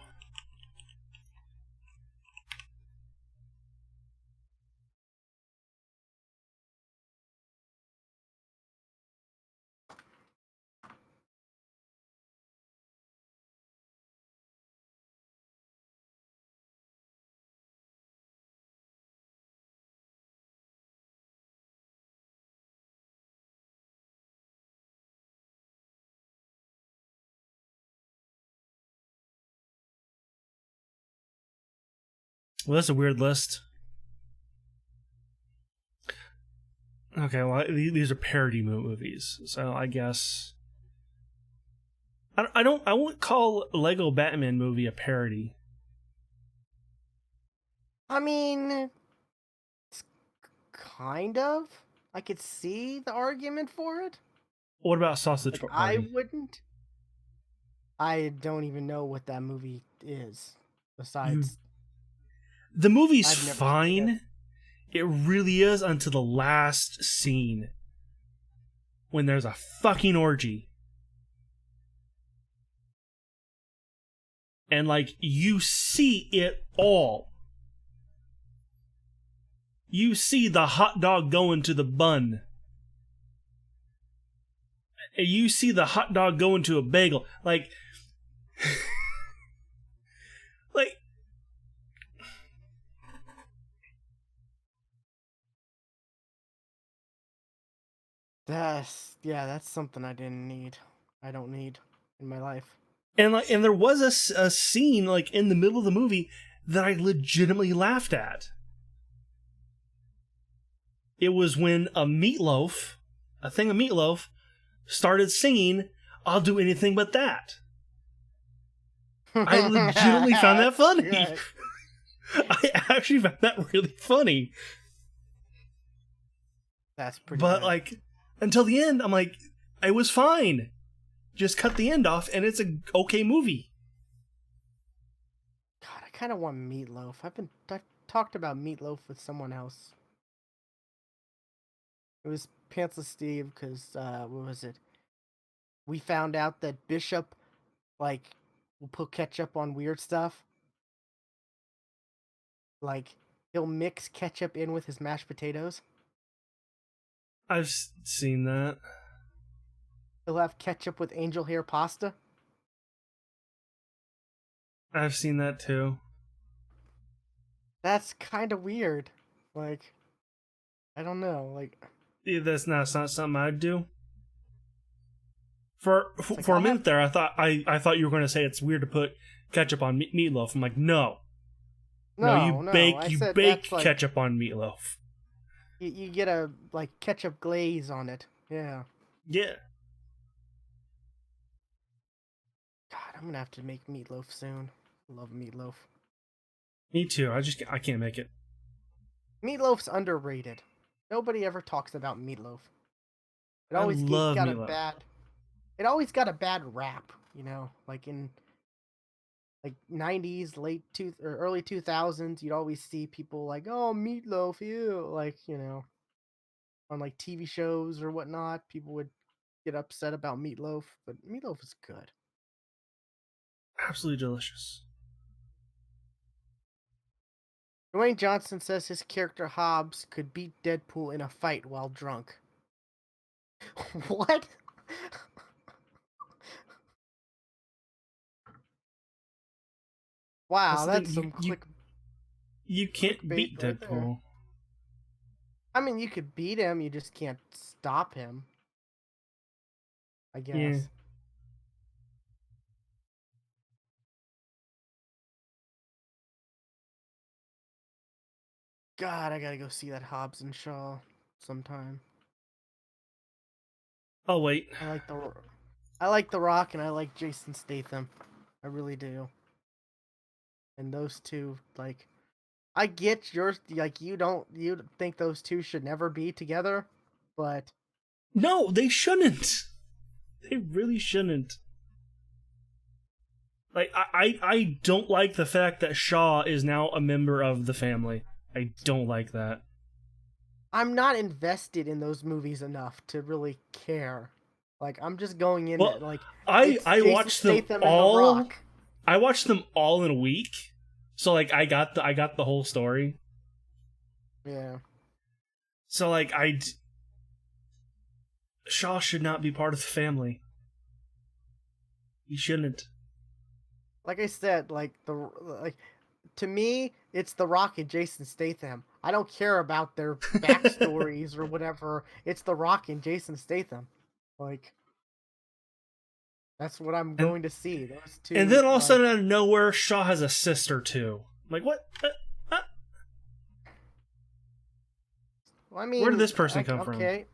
B: Well, that's a weird list. Okay, well, these are parody movies, so I guess I wouldn't call Lego Batman movie a parody.
A: I mean, it's kind of. I could see the argument for it.
B: What about Sausage
A: Like,
B: Party?
A: I wouldn't. I don't even know what that movie is. Besides,
B: the movie's fine. It really is until the last scene when there's a fucking orgy. And like you see it all. You see the hot dog going to the bun. You see the hot dog going to a bagel. Like
A: that's something I didn't need. I don't need in my life.
B: And there was a scene like in the middle of the movie that I legitimately laughed at. It was when a thing of meatloaf, started singing, "I'll do anything but that." I legitimately found that funny.
A: Good.
B: I actually found that really funny.
A: That's pretty
B: But,
A: good.
B: like, until the end, I'm like, it was fine. Just cut the end off, and it's a okay movie.
A: God, I kind of want meatloaf. I've talked about meatloaf with someone else. It was Pantsless Steve because what was it? We found out that Bishop like will put ketchup on weird stuff. Like he'll mix ketchup in with his mashed potatoes.
B: I've seen that.
A: He'll have ketchup with angel hair pasta.
B: I've seen that too.
A: That's kind of weird. Like I don't know. Like
B: Yeah, that's not something I'd do. For
A: it's like
B: for a
A: I'll
B: minute
A: have
B: there, I thought you were going to say it's weird to put ketchup on meatloaf. I'm like, no, no,
A: no. I
B: you
A: said
B: bake
A: that's like
B: ketchup on meatloaf.
A: you get a like ketchup glaze on it. Yeah.
B: Yeah,
A: God, I'm gonna have to make meatloaf soon. Love meatloaf.
B: me too. I can't make it.
A: Meatloaf's underrated. Nobody ever talks about meatloaf. It
B: I
A: always
B: love
A: got a
B: meatloaf.
A: bad. It always got a bad rap. You know, like in like '90s, late two or early 2000s, you'd always see people like, "Oh, meatloaf, ew," like on like TV shows or whatnot. People would get upset about meatloaf, but meatloaf is good.
B: Absolutely delicious.
A: Dwayne Johnson says his character Hobbs could beat Deadpool in a fight while drunk. What?
B: That's
A: Wow,
B: the thing.
A: that's some
B: You can't
A: clickbait
B: beat
A: right there.
B: Deadpool.
A: I mean, you could beat him, you just can't stop him, I
B: Yeah.
A: guess. God, I gotta go see that Hobbs and Shaw sometime.
B: Oh wait.
A: I like I like The Rock and I like Jason Statham. I really do. And those two, like, I get yours. Like, you think those two should never be together, but
B: No, they shouldn't. They really shouldn't. Like I don't like the fact that Shaw is now a member of the family. I don't like that.
A: I'm not invested in those movies enough to really care. Like, I'm just going in
B: Well,
A: it like
B: I
A: it's
B: I
A: Jason
B: watched them
A: Statham and The
B: all.
A: Rock.
B: I watched them all in a week. So like I got the whole story.
A: Yeah.
B: So like Shaw should not be part of the family. He shouldn't.
A: Like I said, like to me, it's The Rock and Jason Statham. I don't care about their backstories or whatever. It's The Rock and Jason Statham. Like that's what I'm
B: and
A: going to see. Those
B: and
A: two,
B: then all of a
A: like,
B: sudden out of nowhere, Shaw has a sister too. I'm like what? Uh,
A: well, I
B: where did
A: mean,
B: this person
A: like,
B: come from?
A: okay,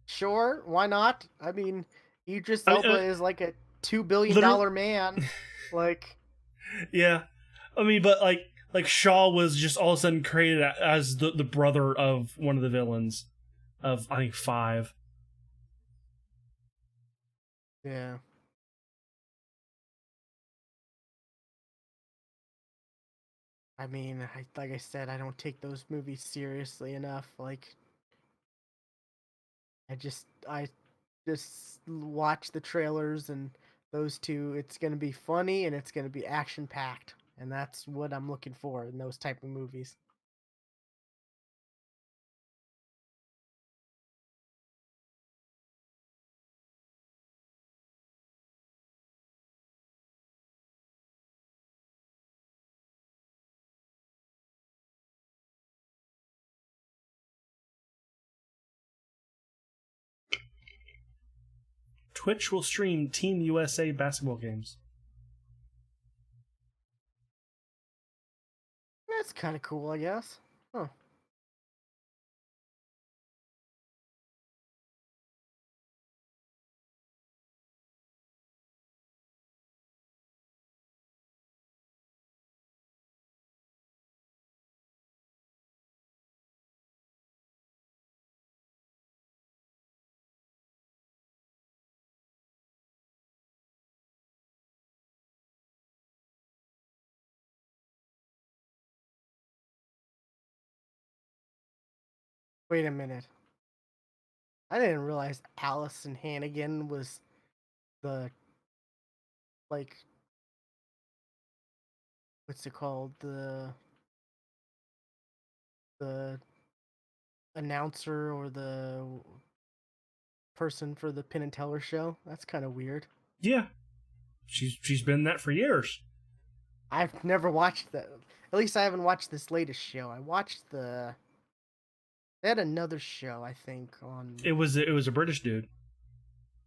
A: sure, why not? I mean, Idris
B: I mean,
A: Elba is like a $2 billion
B: literally,
A: man. Like,
B: yeah. I mean, but like Shaw was just all of a sudden created as the brother of one of the villains of I think five.
A: yeah. I mean, like I said, I don't take those movies seriously enough. Like, I just watch the trailers and those two. It's gonna be funny and it's gonna be action packed, and that's what I'm looking for in those type of movies.
B: Twitch will stream Team USA basketball games.
A: That's kind of cool, I guess. Huh. Wait a minute. I didn't realize Allison Hannigan was the like what's it called? The announcer or the person for the Penn and Teller show. That's kind of weird.
B: Yeah, she's been that for years.
A: I've never watched that. At least I haven't watched this latest show. I watched the. They had another show, I think, on.
B: It was a British dude.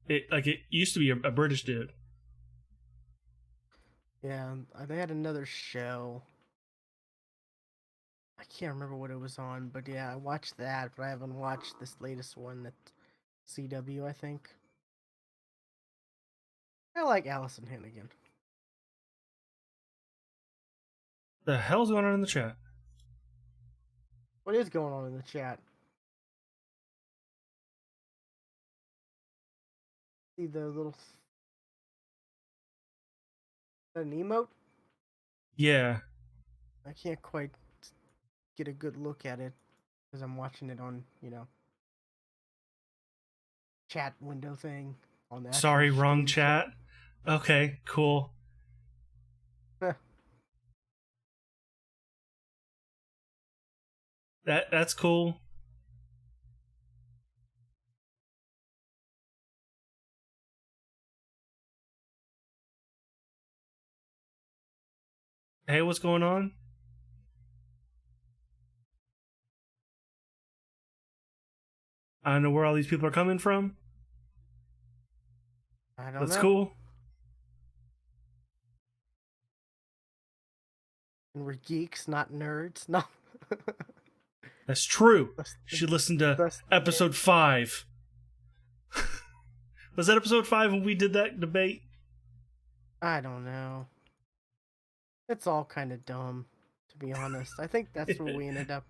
B: It used to be a British dude.
A: Yeah, they had another show. I can't remember what it was on, but yeah, I watched that, but I haven't watched this latest one at CW, I think. I like Allison Hannigan.
B: The hell's going on in the chat?
A: What is going on in the chat? See the little. An emote?
B: Yeah.
A: I can't quite get a good look at it because I'm watching it on, chat window thing on the actual
B: Sorry, wrong
A: stream
B: chat. Okay, cool. That's cool. Hey, what's going on? I don't know where all these people are coming from.
A: I don't
B: That's
A: know.
B: cool.
A: And we're geeks, not nerds. No.
B: That's true.
A: That's
B: You should listen to
A: that's
B: episode 5. Was that episode 5 when we did that debate?
A: I don't know. It's all kind of dumb, to be honest. I think that's where we ended up,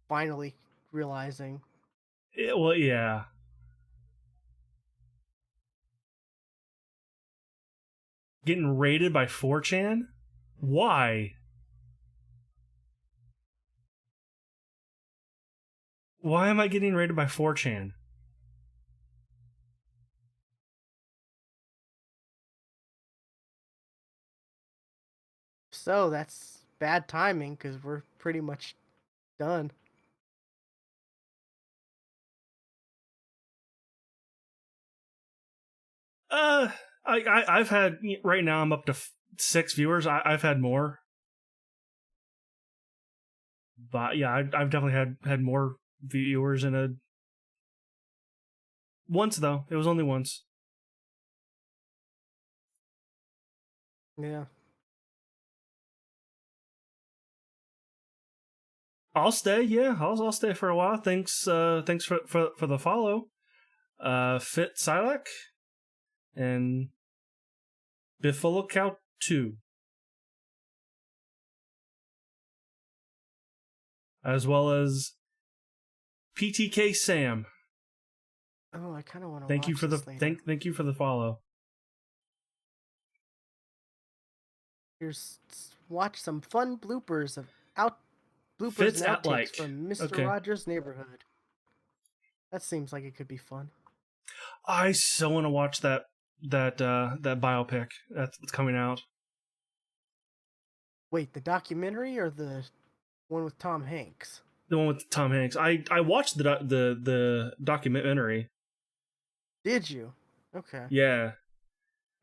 A: finally realizing.
B: Well, yeah. Getting raided by 4chan? Why? Why am I getting raided by 4chan?
A: So that's bad timing because we're pretty much done.
B: I've had right now. I'm up to 6 viewers. I've had more, but yeah, I've definitely had more viewers in a once though. It was only once.
A: Yeah.
B: I'll stay. Yeah, I'll stay for a while. Thanks for the follow. Fit Silek and Biffalo Cow 2. As well as PTK Sam.
A: Oh, I kind of want to
B: Thank you
A: watch
B: for the
A: this later.
B: thank you for the follow.
A: Here's watch some fun bloopers of out bloopers
B: Fits
A: and
B: at
A: outtakes
B: like.
A: from Mr.
B: Okay.
A: Rogers' Neighborhood. That seems like it could be fun.
B: I so want to watch that biopic that's coming out.
A: Wait, the documentary or the one with Tom Hanks?
B: The one with Tom Hanks. I watched the documentary.
A: Did you? Okay.
B: Yeah,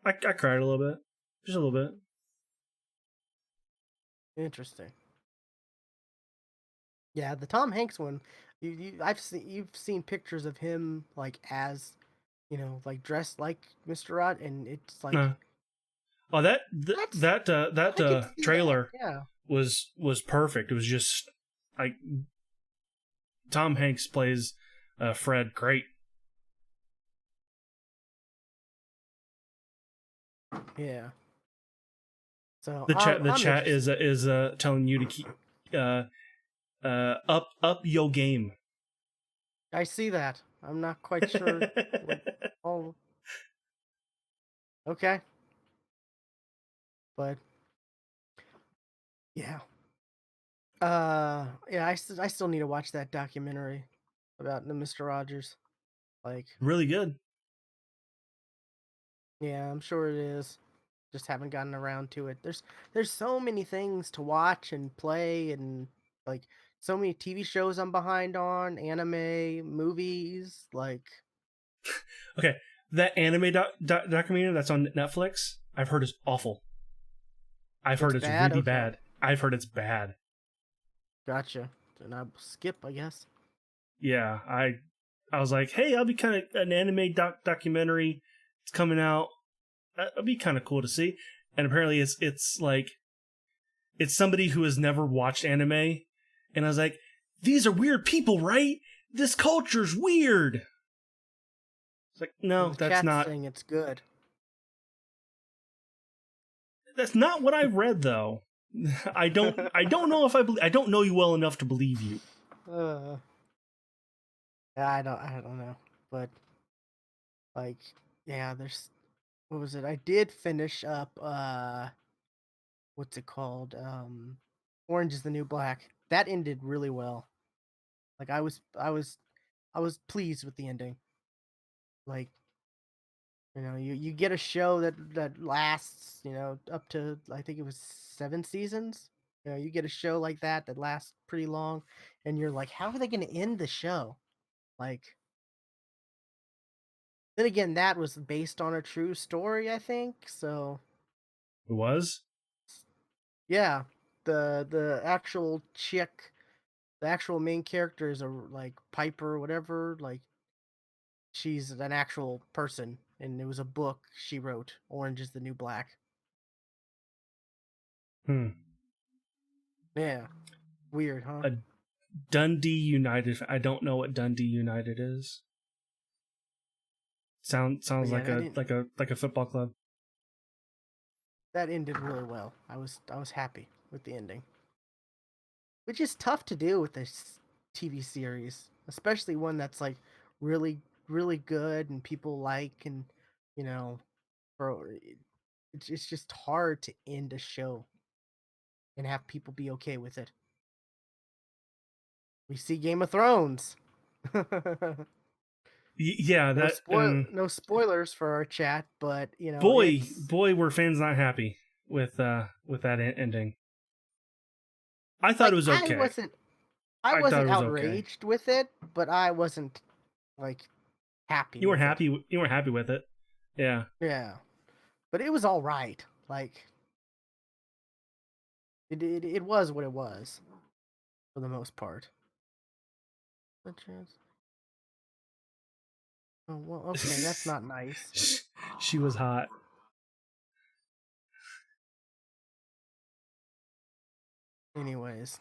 B: I cried a little bit, just a little bit.
A: Interesting. Yeah, the Tom Hanks one. You've seen pictures of him as, dressed like Mr. Rod, and it's like
B: Oh,
A: that's
B: that
A: I could see that.
B: trailer
A: Yeah.
B: was perfect. It was just like Tom Hanks plays Fred great.
A: Yeah. So
B: The chat
A: I'm
B: is
A: interested.
B: telling you to keep up your game.
A: I see that. I'm not quite sure what all. Okay. But yeah. Yeah, I still need to watch that documentary about the Mr. Rogers. Like,
B: Really good.
A: yeah, I'm sure it is. Just haven't gotten around to it. There's so many things to watch and play and like so many TV shows I'm behind on, anime, movies, like
B: Okay, that anime documentary that's on Netflix, I've heard is awful. I've
A: it's
B: heard it's
A: bad.
B: really
A: Okay,
B: bad. I've heard it's bad.
A: gotcha. Then I'll skip, I guess.
B: Yeah, I was like, hey, I'll be kind of an anime documentary. It's coming out. That'd be kind of cool to see. And apparently, it's like it's somebody who has never watched anime, and I was like, these are weird people, right? This culture's weird. It's like,
A: Well,
B: no,
A: the
B: that's
A: chat's
B: not.
A: saying it's good.
B: That's not what I read, though. I don't know if I don't know you well enough to believe you.
A: uh, I don't know, but like, yeah, there's what was it? I did finish up what's it called? Orange is the New Black. That ended really well. Like I was pleased with the ending. Like, you get a show that lasts, up to I think it was 7 seasons. You get a show like that lasts pretty long, and you're like, how are they going to end the show? Like, then again, that was based on a true story, I think. So
B: It was.
A: yeah, the actual chick, the actual main character is a like Piper or whatever. Like, she's an actual person, and it was a book she wrote. Orange is the New Black.
B: Hmm.
A: Yeah, weird, huh?
B: A Dundee United. I don't know what Dundee United is.
A: But
B: Sounds
A: yeah,
B: like a football club.
A: that ended really well. I was happy with the ending, which is tough to do with this TV series, especially one that's like really really good and people like, and you know, bro, it's just hard to end a show and have people be okay with it. We see Game of Thrones.
B: Yeah, that
A: No spoilers for our chat, but it's
B: boy were fans not happy with that ending. I thought it
A: like
B: was okay.
A: I
B: I thought it
A: wasn't
B: was okay.
A: outraged with it, but I wasn't like happy
B: You weren't
A: with it.
B: happy. You weren't happy with it. Yeah.
A: Yeah, but it was all right. Like it was what it was for the most part. The chance. Oh well, okay, that's not nice.
B: She was hot.
A: Anyways,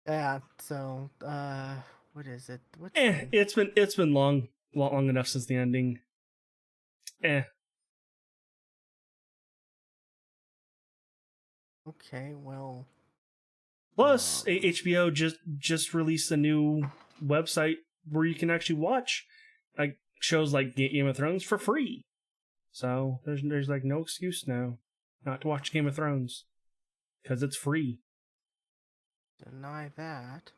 A: yeah. So, what is it? What's
B: Eh,
A: the
B: it's been long enough since the ending. Eh.
A: okay? Well,
B: Plus,
A: um,
B: HBO just released a new website where you can actually watch like shows like Game of Thrones for free. So there's like no excuse now not to watch Game of Thrones because it's free.
A: deny that.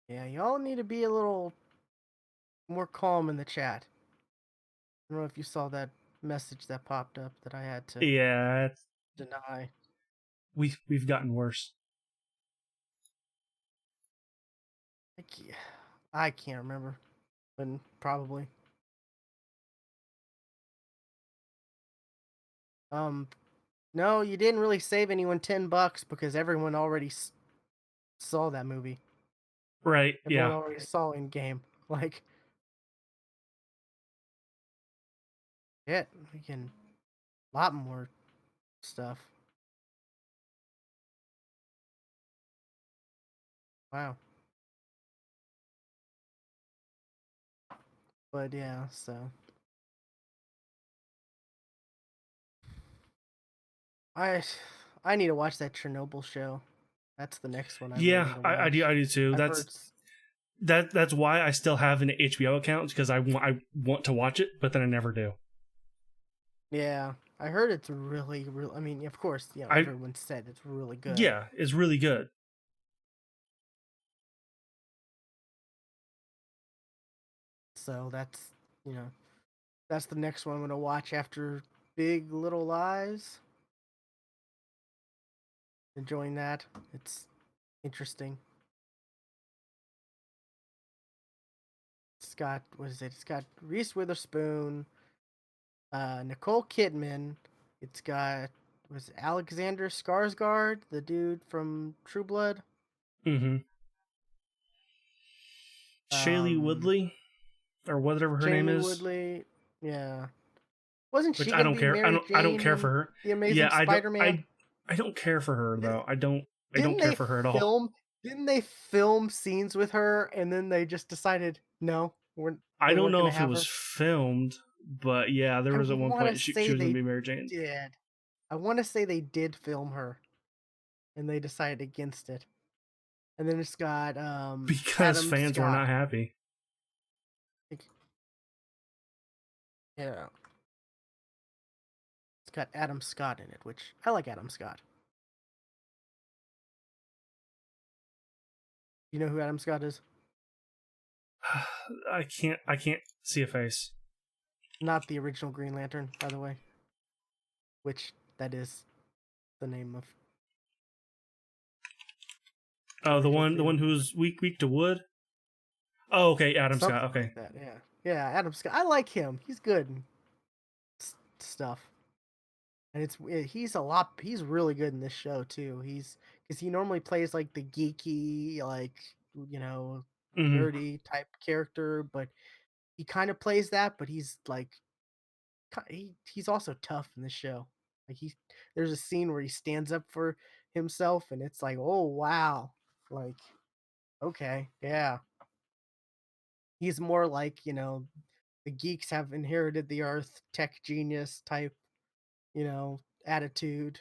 A: Yeah, y'all need to be a little more calm in the chat. I don't know if you saw that message that popped up that I had to
B: Yeah,
A: deny.
B: we've gotten worse.
A: I can't remember, but probably. Um, no, you didn't really save anyone $10 because everyone already saw that movie.
B: Right?
A: Everyone
B: Yeah.
A: already saw in game. Like, yeah, we can a lot more stuff. Wow. But yeah, so I I need to watch that Chernobyl show. That's the next one I really
B: Yeah,
A: need to
B: I
A: watch.
B: do too.
A: I've heard.
B: That's why I still have an HBO account because I want to watch it, but then I never do.
A: Yeah, I heard it's really, really. I mean, of course,
B: I
A: everyone said it's really good.
B: Yeah, it's really good.
A: So you know, that's the next one I'm gonna watch after Big Little Lies. Enjoying that. It's interesting. It's got what is it? It's got Reese Witherspoon, Nicole Kidman. It's got was it Alexander Skarsgård, the dude from True Blood.
B: Mm-hmm. Shailene
A: Um,
B: Woodley, or whatever her name
A: Jamie
B: is,
A: Woodley. Yeah, wasn't
B: which
A: she
B: I
A: gonna
B: don't
A: be
B: care.
A: Mary
B: I don't
A: Jane
B: care for
A: in
B: her.
A: the Amazing
B: Yeah,
A: Spider-Man?
B: I don't care for her though. I don't
A: Didn't
B: care
A: they
B: for her at all.
A: film? Didn't they film scenes with her, and then they just decided no,
B: I
A: they
B: don't
A: weren't
B: know
A: gonna
B: if it
A: have
B: was
A: her.
B: filmed, but yeah, there
A: I
B: was at one
A: want to
B: point she
A: say
B: was gonna
A: they
B: be Mary Jane.
A: did. I want to say they did film her, and they decided against it. And then it's got
B: Because
A: Adam
B: fans were
A: Scott.
B: not happy.
A: Yeah, it's got Adam Scott in it, which I like Adam Scott. You know who Adam Scott is?
B: I can't see a face.
A: Not the original Green Lantern, by the way. Which that is the name of the
B: Oh,
A: original
B: the one
A: Green Lantern.
B: who's weak to wood. Oh, okay, Adam Scott.
A: Something
B: Okay.
A: like that. Yeah, yeah. Adam Scott. I like him. He's good and stuff. And he's a lot. He's really good in this show too. He's because he normally plays like the geeky, like you know,
B: Mm-hmm.
A: nerdy type character, but he kind of plays that. But he's like he's also tough in this show. Like there's a scene where he stands up for himself, and it's like, oh wow, like okay, yeah. He's more like the geeks have inherited the earth, tech genius type, attitude.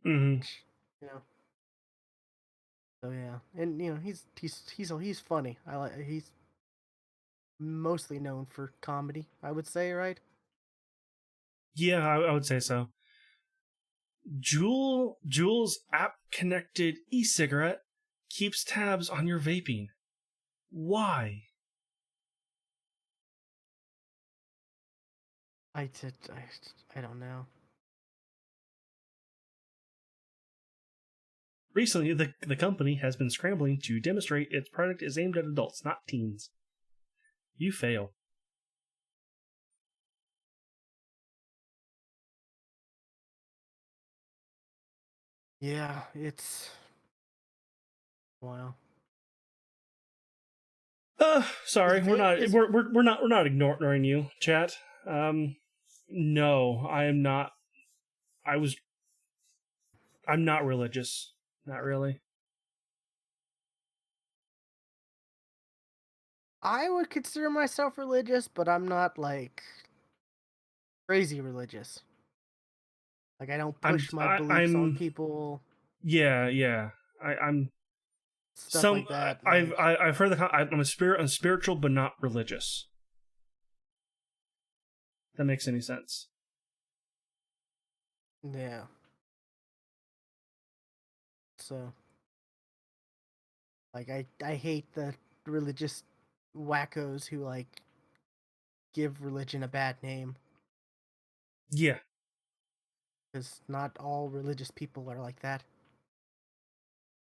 B: Mm-hmm.
A: Which, you know, so yeah, and he's funny. I like he's mostly known for comedy. I would say, right?
B: Yeah, I would say so. Juul's app connected e-cigarette keeps tabs on your vaping. Why?
A: I don't know.
B: Recently, the company has been scrambling to demonstrate its product is aimed at adults, not teens. You fail.
A: Yeah, it's wow.
B: Sorry,
A: Is is
B: we're not ignoring you, chat. No, I am not. I was. I'm not religious. Not really.
A: I would consider myself religious, but I'm not like crazy religious. Like I don't push my beliefs on
B: I'm.
A: people,
B: Yeah, yeah. I'm
A: stuff like that. Like
B: I've heard I'm spiritual but not religious. That makes any sense.
A: yeah. So like I hate the religious wackos who like give religion a bad name
B: Yeah.
A: because not all religious people are like that.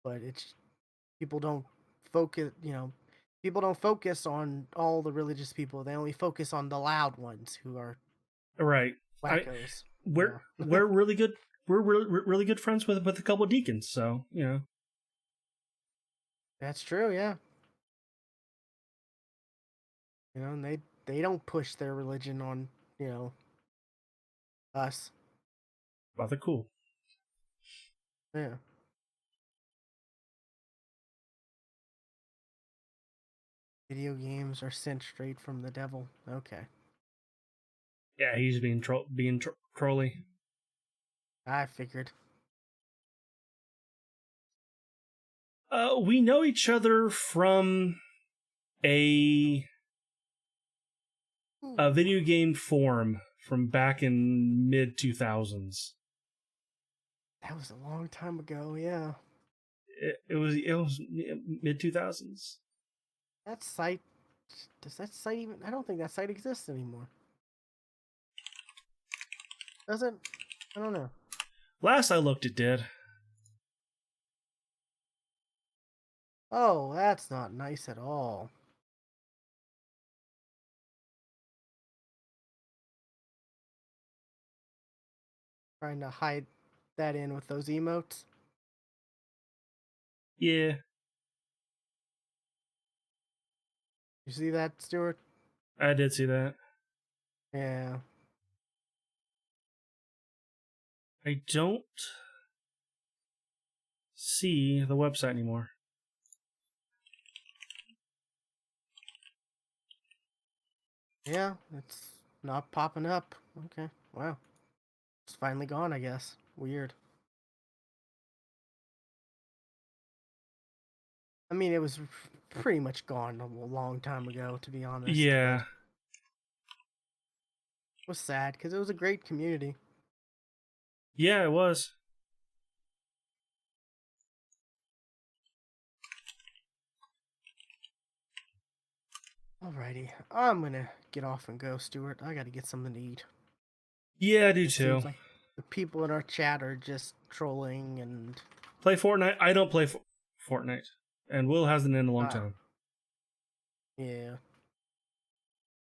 A: But it's people don't focus. People don't focus on all the religious people. They only focus on the loud ones who are
B: Right. I
A: wackos.
B: we're really good. We're really good friends with a couple of deacons. So you know.
A: That's true. Yeah. And they don't push their religion on you know us.
B: Well, they're cool.
A: Yeah. Video games are sent straight from the devil. Okay.
B: Yeah, he's being trolly.
A: I figured.
B: We know each other from a a video game forum from back in mid 2000s.
A: That was a long time ago. Yeah.
B: It was mid 2000s.
A: That site, does that site even? I don't think that site exists anymore. Does it? I don't know.
B: Last I looked, it did.
A: Oh, that's not nice at all. Trying to hide that in with those emotes.
B: Yeah,
A: You see that, Stuart?
B: I did see that.
A: Yeah.
B: I don't see the website anymore.
A: Yeah, it's not popping up. Okay, wow. It's finally gone, I guess. Weird. I mean, it was pretty much gone a long time ago, to be honest, but
B: Yeah.
A: it was sad because it was a great community.
B: Yeah, it was.
A: Alrighty, I'm gonna get off and go, Stuart. I gotta get something to eat.
B: Yeah, I do
A: It
B: too.
A: seems like the people in our chat are just trolling and.
B: Play Fortnite? I don't play Fortnite. And Will hasn't in a long
A: Ah,
B: time.
A: yeah.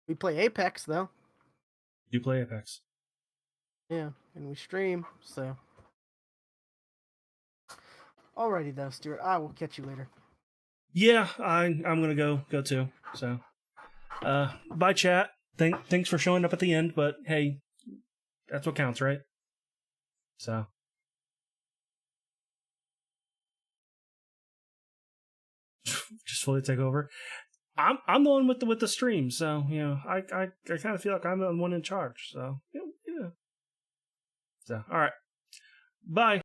A: We play Apex, though.
B: You play Apex.
A: Yeah, and we stream, so. Alrighty, though, Stuart. I will catch you later.
B: Yeah, I'm gonna go too. So, bye chat. Thanks for showing up at the end, but hey, that's what counts, right? So, just fully take over. I'm the one with the stream, so you know I kind of feel like I'm the one in charge. So yeah. So all right, bye.